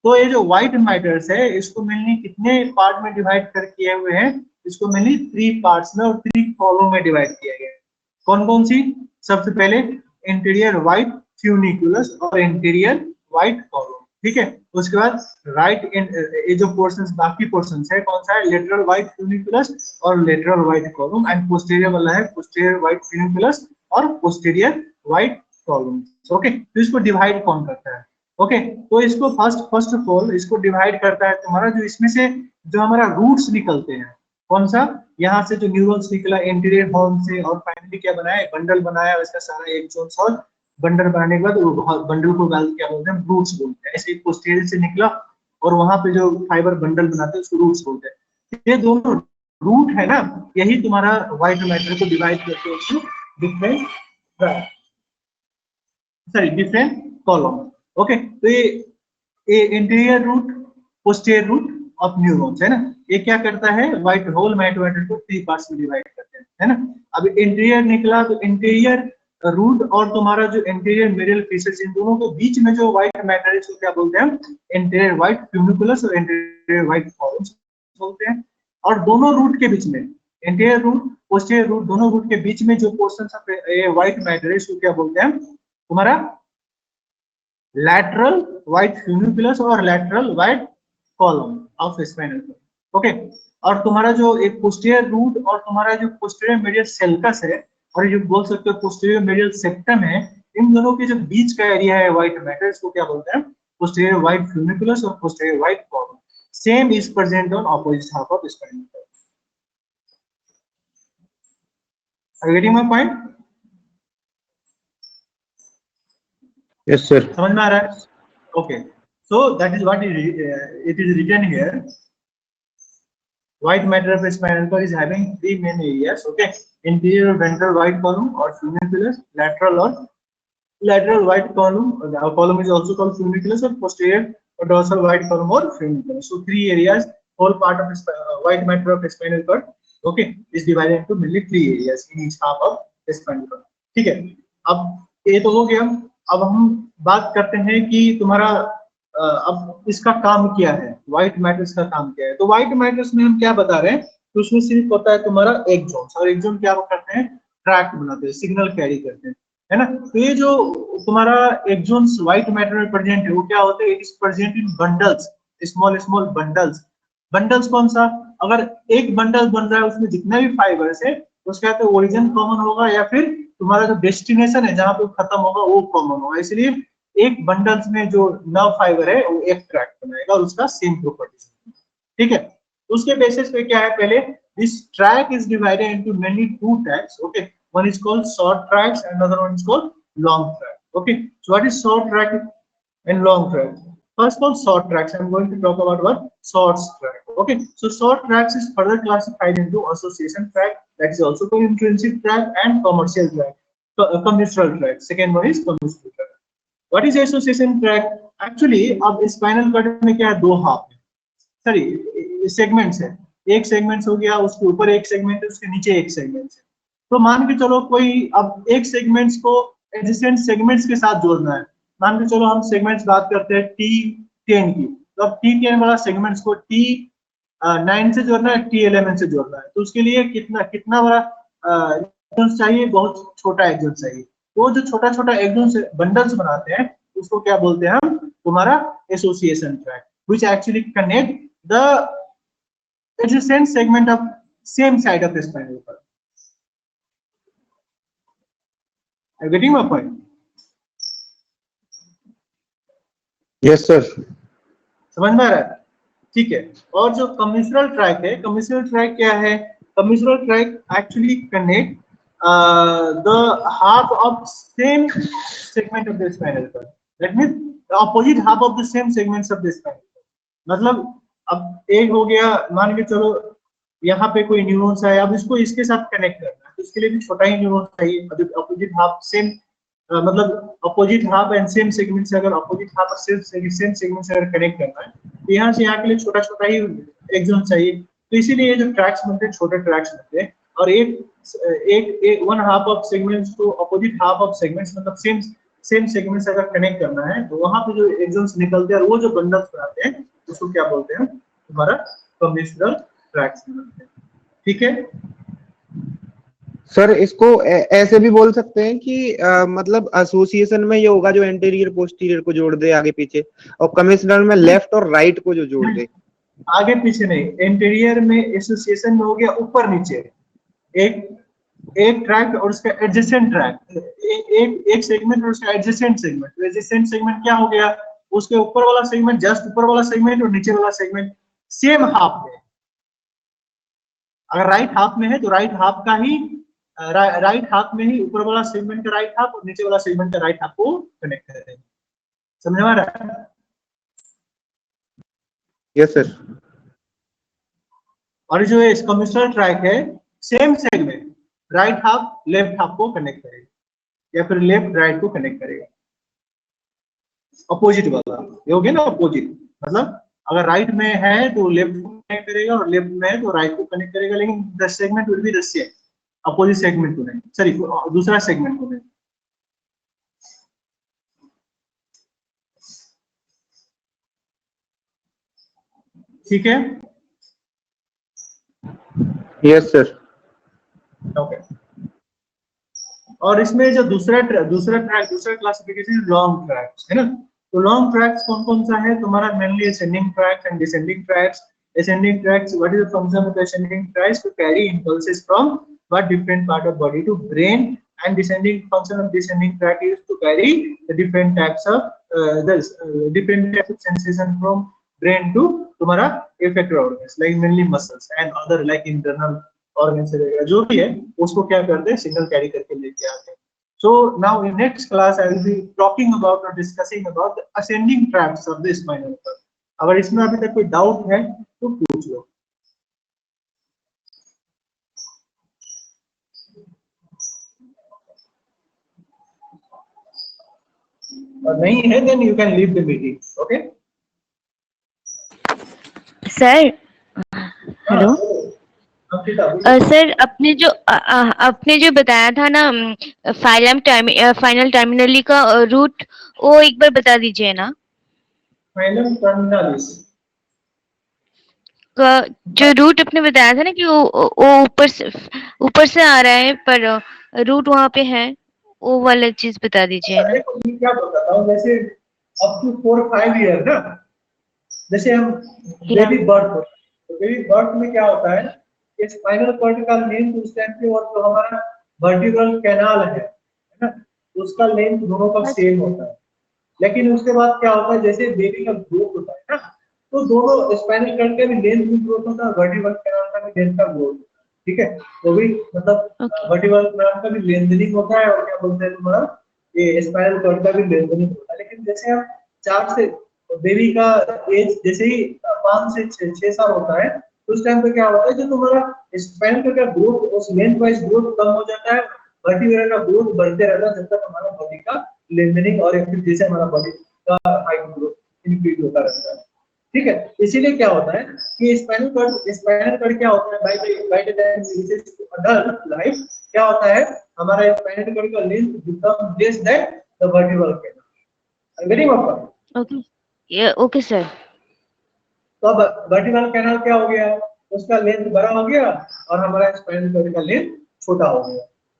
S3: तो ये जो व्हाइट मैटर्स है, इसको मेनली कितने पार्ट में डिवाइड कर किए हुए हैं, इसको मेनली 3 पार्ट्स में और 3 कॉलम में डिवाइड किया गया है। कौन कौन सी, सबसे पहले इंटीरियर व्हाइट फ्यूनिकुलस और इंटीरियर व्हाइट कॉलम, ठीक है। उसके बाद राइट, ये जो पोर्शंस, बाकी पोर्शंस है कौन सा है, लेटरल व्हाइट फ्यूनिकुलस और lateral white column, and posterior वाला है पोस्टीरियर व्हाइट फ्यूनिकुलस और पोस्टीरियर व्हाइट कॉलम। ओके, तो इसको डिवाइड कौन करता है, ओके, तो इसको फर्स्ट ऑफ ऑल इसको डिवाइड करता है तुम्हारा, जो इसमें से जो हमारा रूट्स निकलते हैं, कौन सा, यहाँ से जो न्यूरॉन्स निकला इंटीरियर हॉर्न से, और फाइनली क्या बनाया, बंडल बनाया, इसका सारा एक जोन्स, और बंडल बनाने के बाद बंडल को क्या बोलते हैं, रूट्स बोलते हैं। ऐसे पोस्टीरियर से निकला और वहां पे जो फाइबर बंडल बनाते हैं उसको रूट्स बोलते हैं। ये दोनों रूट है ना, यही तुम्हारा व्हाइट मैटर को डिवाइड करते हैं डिफरेंट कॉलम। ओके, तो ये interior root, posterior root of neurons है ना, ये क्या करता है, व्हाइट होल मैटर को 3 पार्ट्स में डिवाइड करते हैं, है ना। अब इंटीरियर निकला तो इंटीरियर रूट और तुम्हारा जो इंटीरियर मिडिल फीचर्स, इन दोनों के बीच में जो व्हाइट मैटर है इसको क्या बोलते हैं, इंटीरियर व्हाइट फ्यूनिकुलस और इंटीरियर व्हाइट कॉलम्स बोलते हैं। और दोनों रूट के बीच में, इंटीरियर रूट पोस्टीरियर रूट, दोनों रूट के बीच में जो पोर्शन ऑफ व्हाइट मैटर है इसको क्या बोलते हैं तुम्हारा, lateral white funiculus और lateral white column of spinal cord, okay. और तुम्हारा जो एक पोस्टीरियर रूट और तुम्हारा जो पोस्टीरियर मीडियल सेल्कस है, और जो बोल सकते हो पोस्टीरियर मीडियल सेप्टम है, इन दोनों के जो बीच का एरिया है व्हाइट मैटर, इसको क्या बोलते हैं, पोस्टीरियर व्हाइट फ्यूनिकुलस और posterior white column. Same is present on opposite half of spinal cord. Are you getting my point?
S5: Yes sir.
S3: समझ में आ रहा है? Okay, so that is what it is written here, white matter of spinal cord is having 3 main areas, okay, interior ventral white column or funiculus, lateral white column, the column is also called funiculus, or posterior or dorsal white column or funiculus. So 3 areas, whole part of white matter of spinal cord, okay, is divided into mainly 3 areas in each half of spinal cord, ठीक है। अब ये तो हो गया। अब हम बात करते हैं कि तुम्हारा अब इसका काम क्या है, व्हाइट मैटर्स का काम क्या है। तो व्हाइट मैटर्स में हम क्या बता रहे हैं, तो उसमें सिर्फ होता है तुम्हारा एक्सॉन्स, और एक्सॉन क्या करते हैं, ट्रैक बनाते हैं, सिग्नल कैरी करते हैं, है ना। तो ये जो तुम्हारा एक्सॉन्स व्हाइट मैटर में प्रेजेंट है वो क्या होते हैं, it is present in bundles, small small bundles. Bundles कौन सा, अगर एक बंडल बन रहा है उसमें जितने भी फाइबर्स है उसका तो ओरिजिन कॉमन होगा या फिर तुम्हारा जो डेस्टिनेशन है जहां पे खत्म होगा वो कॉमन होगा, इसलिए एक बंडल्स में जो नर्व फाइबर है वो एक ट्रैक बनाएगा और उसका सेम प्रॉपर्टीज, ठीक है। उसके बेसिस पे क्या है, पहले this track is divided into many two tracks, okay, one is called short tracks and other one is called long track, okay. So what is short track and long track? First of all, short tracks. I'm going to talk about what short track. Okay, so short tracks is further classified into association track, that is also called intrinsic track, and commercial track. So commercial track. Second one is commercial track. What is association track? Actually, अब spinal cord में क्या है, दो half है, sorry segments है। एक segments हो गया, उसके ऊपर एक सेगमेंट है, उसके नीचे एक सेगमेंट है। तो मान के चलो कोई अब एक सेगमेंट्स को एडजेसेंट सेगमेंट्स के साथ जोड़ना है। मान के चलो हम सेगमेंट्स बात करते हैं T10 की, तो अब T10 वाला सेगमेंट्स को T9 से जोड़ना है, T11 से जोड़ना है, तो उसके लिए कितना बड़ा एक्सॉन चाहिए, बहुत छोटा एक्सॉन चाहिए। वो जो छोटा छोटा एक्सॉन से बंडल्स बनाते हैं उसको क्या बोलते हैं हम, तुम्हारा association track, which actually connect the adjacent segment of same side of the spinal cord. Are you getting my point?
S5: Yes sir.
S3: समझ में आ रहा है, ठीक है। और जो कमिश्रल ट्रैक है, कमिश्रल ट्रैक क्या है, commissural tract actually connect the half of same segment of the spinal cord, that means the opposite half of the same segments of the spinal cord. मतलब अब एक हो गया, मान के चलो यहाँ पे कोई न्यूरॉन्स है, अब इसको इसके साथ कनेक्ट करना है, तो इसके लिए भी छोटा ही न्यूरॉन चाहिए, अपोजिट हाफ सेम, मतलब opposite half and same segment से, अगर अपोजिट हाफ और सेम सेगमेंट से अगर कनेक्ट करना है तो यहाँ से यहाँ के लिए छोटा छोटा ही एक्सॉन चाहिए। तो इसीलिए ये जो ट्रैक्स बनते हैं छोटे ट्रैक्स बनते हैं, और एक वन हाफ ऑफ सेगमेंट्स को अपोजिट हाफ ऑफ सेगमेंट्स मतलब सेम सेगमेंट से अगर कनेक्ट करना है तो वहां पे जो एक्सॉन्स निकलते हैं और वो जो बंडल्स बनाते हैं उसको क्या बोलते हैं, तुम्हारा कमिश्रल ट्रैक्स बनाते हैं, ठीक है।
S4: सर इसको ऐसे भी बोल सकते हैं कि मतलब एसोसिएशन में ये होगा जो एंटीरियर पोस्टीरियर को जोड़ दे आगे पीछे, और कमिश्नर में लेफ्ट और राइट को जो जोड़ दे।
S3: आगे पीछे नहीं, इंटीरियर में एसोसिएशन में हो गया ऊपर नीचे, एक ट्रैक और उसका एडजेसेंट ट्रैक, एक सेगमेंट और उसका एडजेसेंट सेगमेंट। तो एडजेसेंट सेगमेंट क्या हो गया, उसके ऊपर वाला सेगमेंट, जस्ट ऊपर वाला सेगमेंट और नीचे वाला सेगमेंट सेम हाफ में। अगर राइट हाफ में है तो राइट हाफ का ही राइट हाफ में ही ऊपर वाला सेगमेंट का राइट हाफ और नीचे वाला सेगमेंट का राइट हाफ को कनेक्ट करेंगे। समझ में आ रहा है?
S4: Yes sir.
S3: और जो इस कमिश्रल ट्रैक है, same segment right half left half को कनेक्ट करेगा या फिर लेफ्ट राइट को कनेक्ट करेगा, अपोजिट वाला। ये हो गया ना अपोजिट, मतलब अगर राइट में है तो लेफ्ट को कनेक्ट करेगा और लेफ्ट में है तो राइट को कनेक्ट करेगा, लेकिन the segment will be the same, opposite segment को नहीं, सॉरी दूसरा सेगमेंट को नहीं, ठीक है।
S4: Yes sir.
S3: ओके। और इसमें जो दूसरा क्लासिफिकेशन लॉन्ग ट्रैक्स है ना, तो लॉन्ग ट्रैक्स कौन कौन सा है तुम्हारा, mainly ascending tracks and descending tracks. Ascending tracks, what is the function of the ascending tracks? To carry impulses from what different part of body to brain, and descending function of descending track is to carry the different types of different types of sensation from brain to तुम्हारा effector organs like mainly muscles and other like internal organs वगैरह जो भी है उसको क्या करते हैं, signal carry करके लेके आते हैं। So now in next class I will be talking about or discussing about the ascending tracks of the spinal cord. अगर इसमें अभी तक कोई डाउट है तो पूछ लो। और नहीं है then you can leave the meeting, okay?
S6: Sir hello sir, आपने जो बताया था ना फाइनल टर्मिनली का रूट, वो एक बार बता दीजिए ना।
S3: Final terminalis.
S6: जो रूट आपने बताया था ना कि वो ऊपर से आ रहा है पर रूट वहां पे है, वो वाला चीज बता दीजिए ना।
S3: देखो मैं क्या बताता हूँ, जैसे अप टू 4-5 ईयर ना, जैसे हम
S6: या
S3: बेबी बर्थ होता है, तो बेबी बर्थ में क्या होता है, कि स्पाइनल कॉर्ड का लेंथ उस टाइम पे और जो हमारा वर्टिब्रल कैनाल है ना, उसका लेंथ दोनों का सेम होता है। लेकिन उसके बाद क्या होता है, जैसे बेबी का ग्रोथ होता है ना, तो दोनों स्पाइनल कॉर्ड का भी लेंथ भी ग्रोथ होता है, वर्टिब्रल कैनाल का भी लेंथ का ग्रोथ होता है। ठीक है, वो भी मतलब
S6: ओके
S3: वर्टिब्रल कैनाल का भी लेंथनिंग होता है, और क्या बोलते हैं तुम्हारा, ये स्पाइनल कॉर्ड का भी लेंथनिंग होता है। लेकिन जैसे हम 4 से बेबी का एज जैसे ही 5 से 6 साल होता है, तो उस टाइम पे क्या होता है, जो तुम्हारा स्पाइनल कॉर्ड का ग्रोथ, उस लेंथ वाइज ग्रोथ कम हो जाता है, वर्टिब्रल का ग्रोथ बढ़ते रहता है, जब तक हमारा बॉडी का लेंथनिंग और फिर जैसे हमारा बॉडी का हाइट ग्रोथ इंक्रीज होता रहता है। ठीक है, इसीलिए क्या होता है कि स्पाइनल कॉर्ड क्या होता है, by the time reaches adult life, क्या होता है, हमारा स्पाइनल कॉर्ड का length become less than the vertebral canal. Very good.
S6: Okay ये ओके सर।
S3: तो अब वर्टिब्रल कैनाल क्या हो गया, उसका लेंथ बड़ा हो गया और हमारा स्पाइनल कॉर्ड का लेंथ छोटा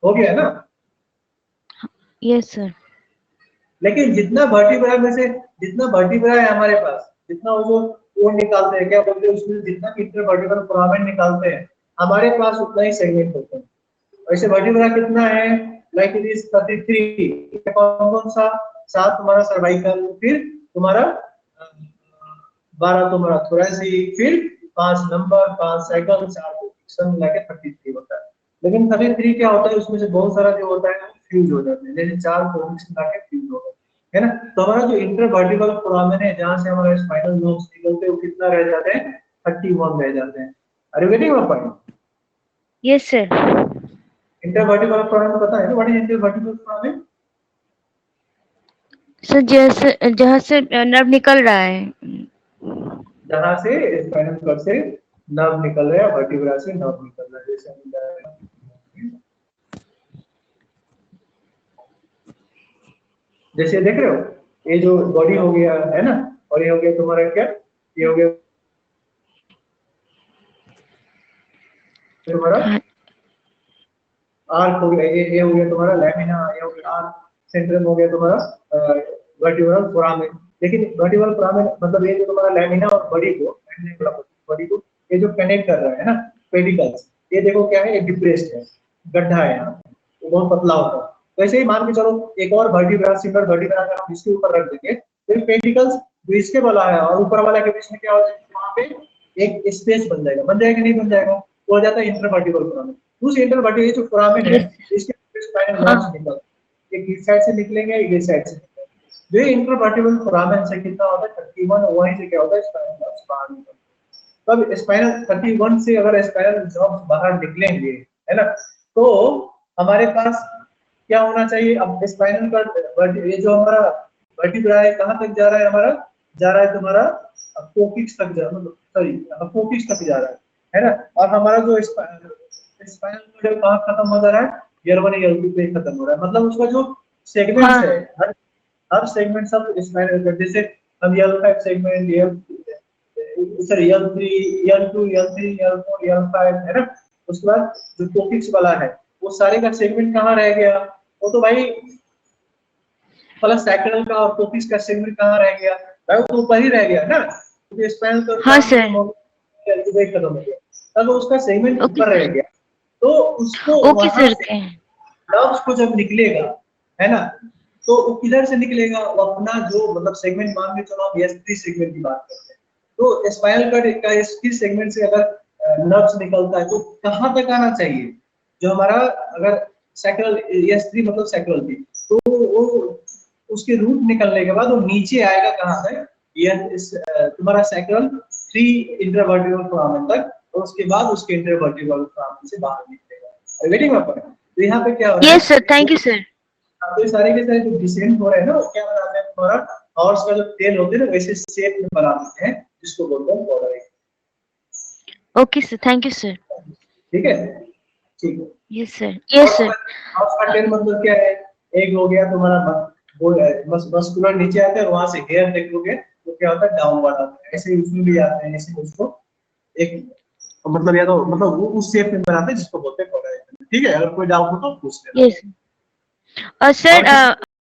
S3: हो गया ना।
S6: Yes sir.
S3: लेकिन जितना वर्टिब्रा में से जितना वर्टिब्रा है हमारे पास, जितना वो जो कोड निकालते हैं, क्या बोलते हैं उसमें, जितना इंटरवर्टिब्रल फोरामेन निकालते हैं, हमारे पास उतना ही सेगमेंट होता है। वैसे वर्टिब्रा कितना है, लाइक इट इज 33। कौन सा, 7 तुम्हारा सर्वाइकल, फिर तुम्हारा 12 तुम्हारा थोरेसिक, फिर 5 नंबर, 5 साइकिल, 4 सब मिला के 33 होता है। लेकिन 33 क्या होता है, उसमें से बहुत सारा जो होता है फ्यूज हो जाते हैं, जैसे 4 को मिला के फ्यूज हो गए, है ना। तो हमारा जो इंटरवर्टिब्रल फोरामेन है, जहां से हमारा स्पाइनल नर्व्स निकलते हैं, वो कितना रह जाते हैं, 31 रह जाते हैं। Are you getting my point?
S6: Yes sir.
S3: Intervertebral foramen पता है ना, what is intervertebral foramen?
S6: Sir जैसे जहाँ से नर्व निकल रहा है।
S3: जहां से स्पाइनल कॉर्ड से नर्व निकल रहा है, वर्टिब्रा से नर्व निकल रहा है, जैसे हम जैसे देख रहे हो, ये जो बॉडी हो गया है ना, और ये हो गया तुम्हारा क्या, ये हो गया तुम्हारा
S6: हाँ
S3: आर्क हो गया, ये हो गया तुम्हारा लैमिना, ये हो गया आर्क, सेंट्रम हो गया तुम्हारा वर्टिब्रल फोरामेन। लेकिन वर्टिब्रल फोरामेन मतलब ये जो तुम्हारा लैमिना और बॉडी को ये जो कनेक्ट कर रहा है ना, पेडिकल्स, ये देखो क्या है, ये डिप्रेस्ड है, गड्ढा है यहाँ पे, वो बहुत पतला होता है। तो ऐसे ही मान के चलो, एक और वर्टिब्रा, सिंगल वर्टिब्रा अगर हम इसके ऊपर रख देंगे, तो पेडिकल्स जो इसके वाला है और ऊपर वाला के बीच में क्या हो जाएगा, वहां पे एक स्पेस बन जाएगा नहीं बन जाएगा, वो हो जाता है इंटरवर्टिब्रल फोरामेन। उस इंटरवर्टिब्रल जो फोरामेन है,
S6: यस
S3: इसके स्पाइनल
S6: हाँ
S3: नर्व्स निकलते हैं, एक इस साइड से निकलेंगे, एक इस साइड से निकलेंगे। जो इंटरवर्टिब्रल फोरामेन से कितना होता है, 31, वहीं से क्या होता है, स्पाइनल नर्व्स बाहर निकलते हैं। तब स्पाइनल 31 से अगर स्पाइनल नर्व्स बाहर निकलेंगे, है ना, तो हमारे पास क्या होना चाहिए, अब स्पाइनल का ये जो हमारा वर्टिब्रा है कहां तक जा रहा है, हमारा जा रहा है तुम्हारा कोकिक्स तक जा, मतलब सॉरी कोकिक्स तक जा रहा है ना। और हमारा जो स्पाइनल कॉर्ड कहां खत्म हो जा रहा है, L1 L2 पे खत्म हो रहा है, मतलब उसका जो सेगमेंट्स है,
S6: हाँ
S3: हर सेगमेंट सब स्पाइनल कॉर्ड, जैसे हम L5 segment, sorry L3, L2, L3, L4, L5, है ना। उसके बाद जो कोकिक्स वाला है, वो सारे का सेगमेंट कहाँ रह गया, वो तो भाई प्लस सैक्रल का और कोकिक्स का सेगमेंट कहाँ रह गया, भाई वो तो ऊपर ही रह गया ना, क्योंकि स्पाइनल तो
S6: हाँ
S3: काम खत्म
S6: सर।
S3: हो गया, L2 खत्म हो गया, तब उसका सेगमेंट
S6: ओके
S3: ऊपर रह
S6: सर।
S3: गया। तो उसको
S6: ओके
S3: वहां
S6: सर
S3: से
S6: ओके।
S3: नर्व्स को जब निकलेगा, है ना, तो वो किधर से निकलेगा, वो अपना जो मतलब सेगमेंट मान के चलो, हम S3 सेगमेंट की बात करते हैं, तो स्पाइनल कॉर्ड का S3 सेगमेंट से अगर नर्व्स निकलता है, तो कहां तक आना चाहिए, जो हमारा अगर सैक्रल S3 मतलब सैक्रल थी, तो वो उसके रूट निकलने के बाद वो नीचे आएगा कहां तक, ये तुम्हारा सैक्रल 3 इंटरवर्टिब्रल फोरामेन तक, और उसके बाद उसके इंटरवर्टिब्रल फोरामेन से बाहर निकलेगा। Waiting up. तो यहाँ पे क्या हो रहा
S6: यस सर
S3: है,
S6: थैंक यू सर।
S3: तो ये सारे के सारे जो डिसेंट हो रहे हैं ना, वो क्या बनाते हैं, हमारा हॉर्स का जो टेल होते हैं ना, वैसे शेप में बना देते हैं, जिसको बोलते हैं पॉडर।
S6: Okay sir thank you sir.
S3: ठीक है, ठीक है।
S6: Yes sir yes sir.
S3: Horse का टेल मतलब क्या है, एक हो गया तुम्हारा बोल है, बस मस्कुलर नीचे आते हैं, वहां से हेयर देखोगे, तो क्या होता है डाउनवर्ड आता है, ऐसे उसमें भी आते हैं, ऐसे उसको एक मतलब या तो मतलब वो उस शेप में बनाते हैं जिसको बोलते हैं क्वाड्राइट। ठीक है, अगर कोई डाउट हो तो पूछ लेना।
S6: यस और सर
S3: और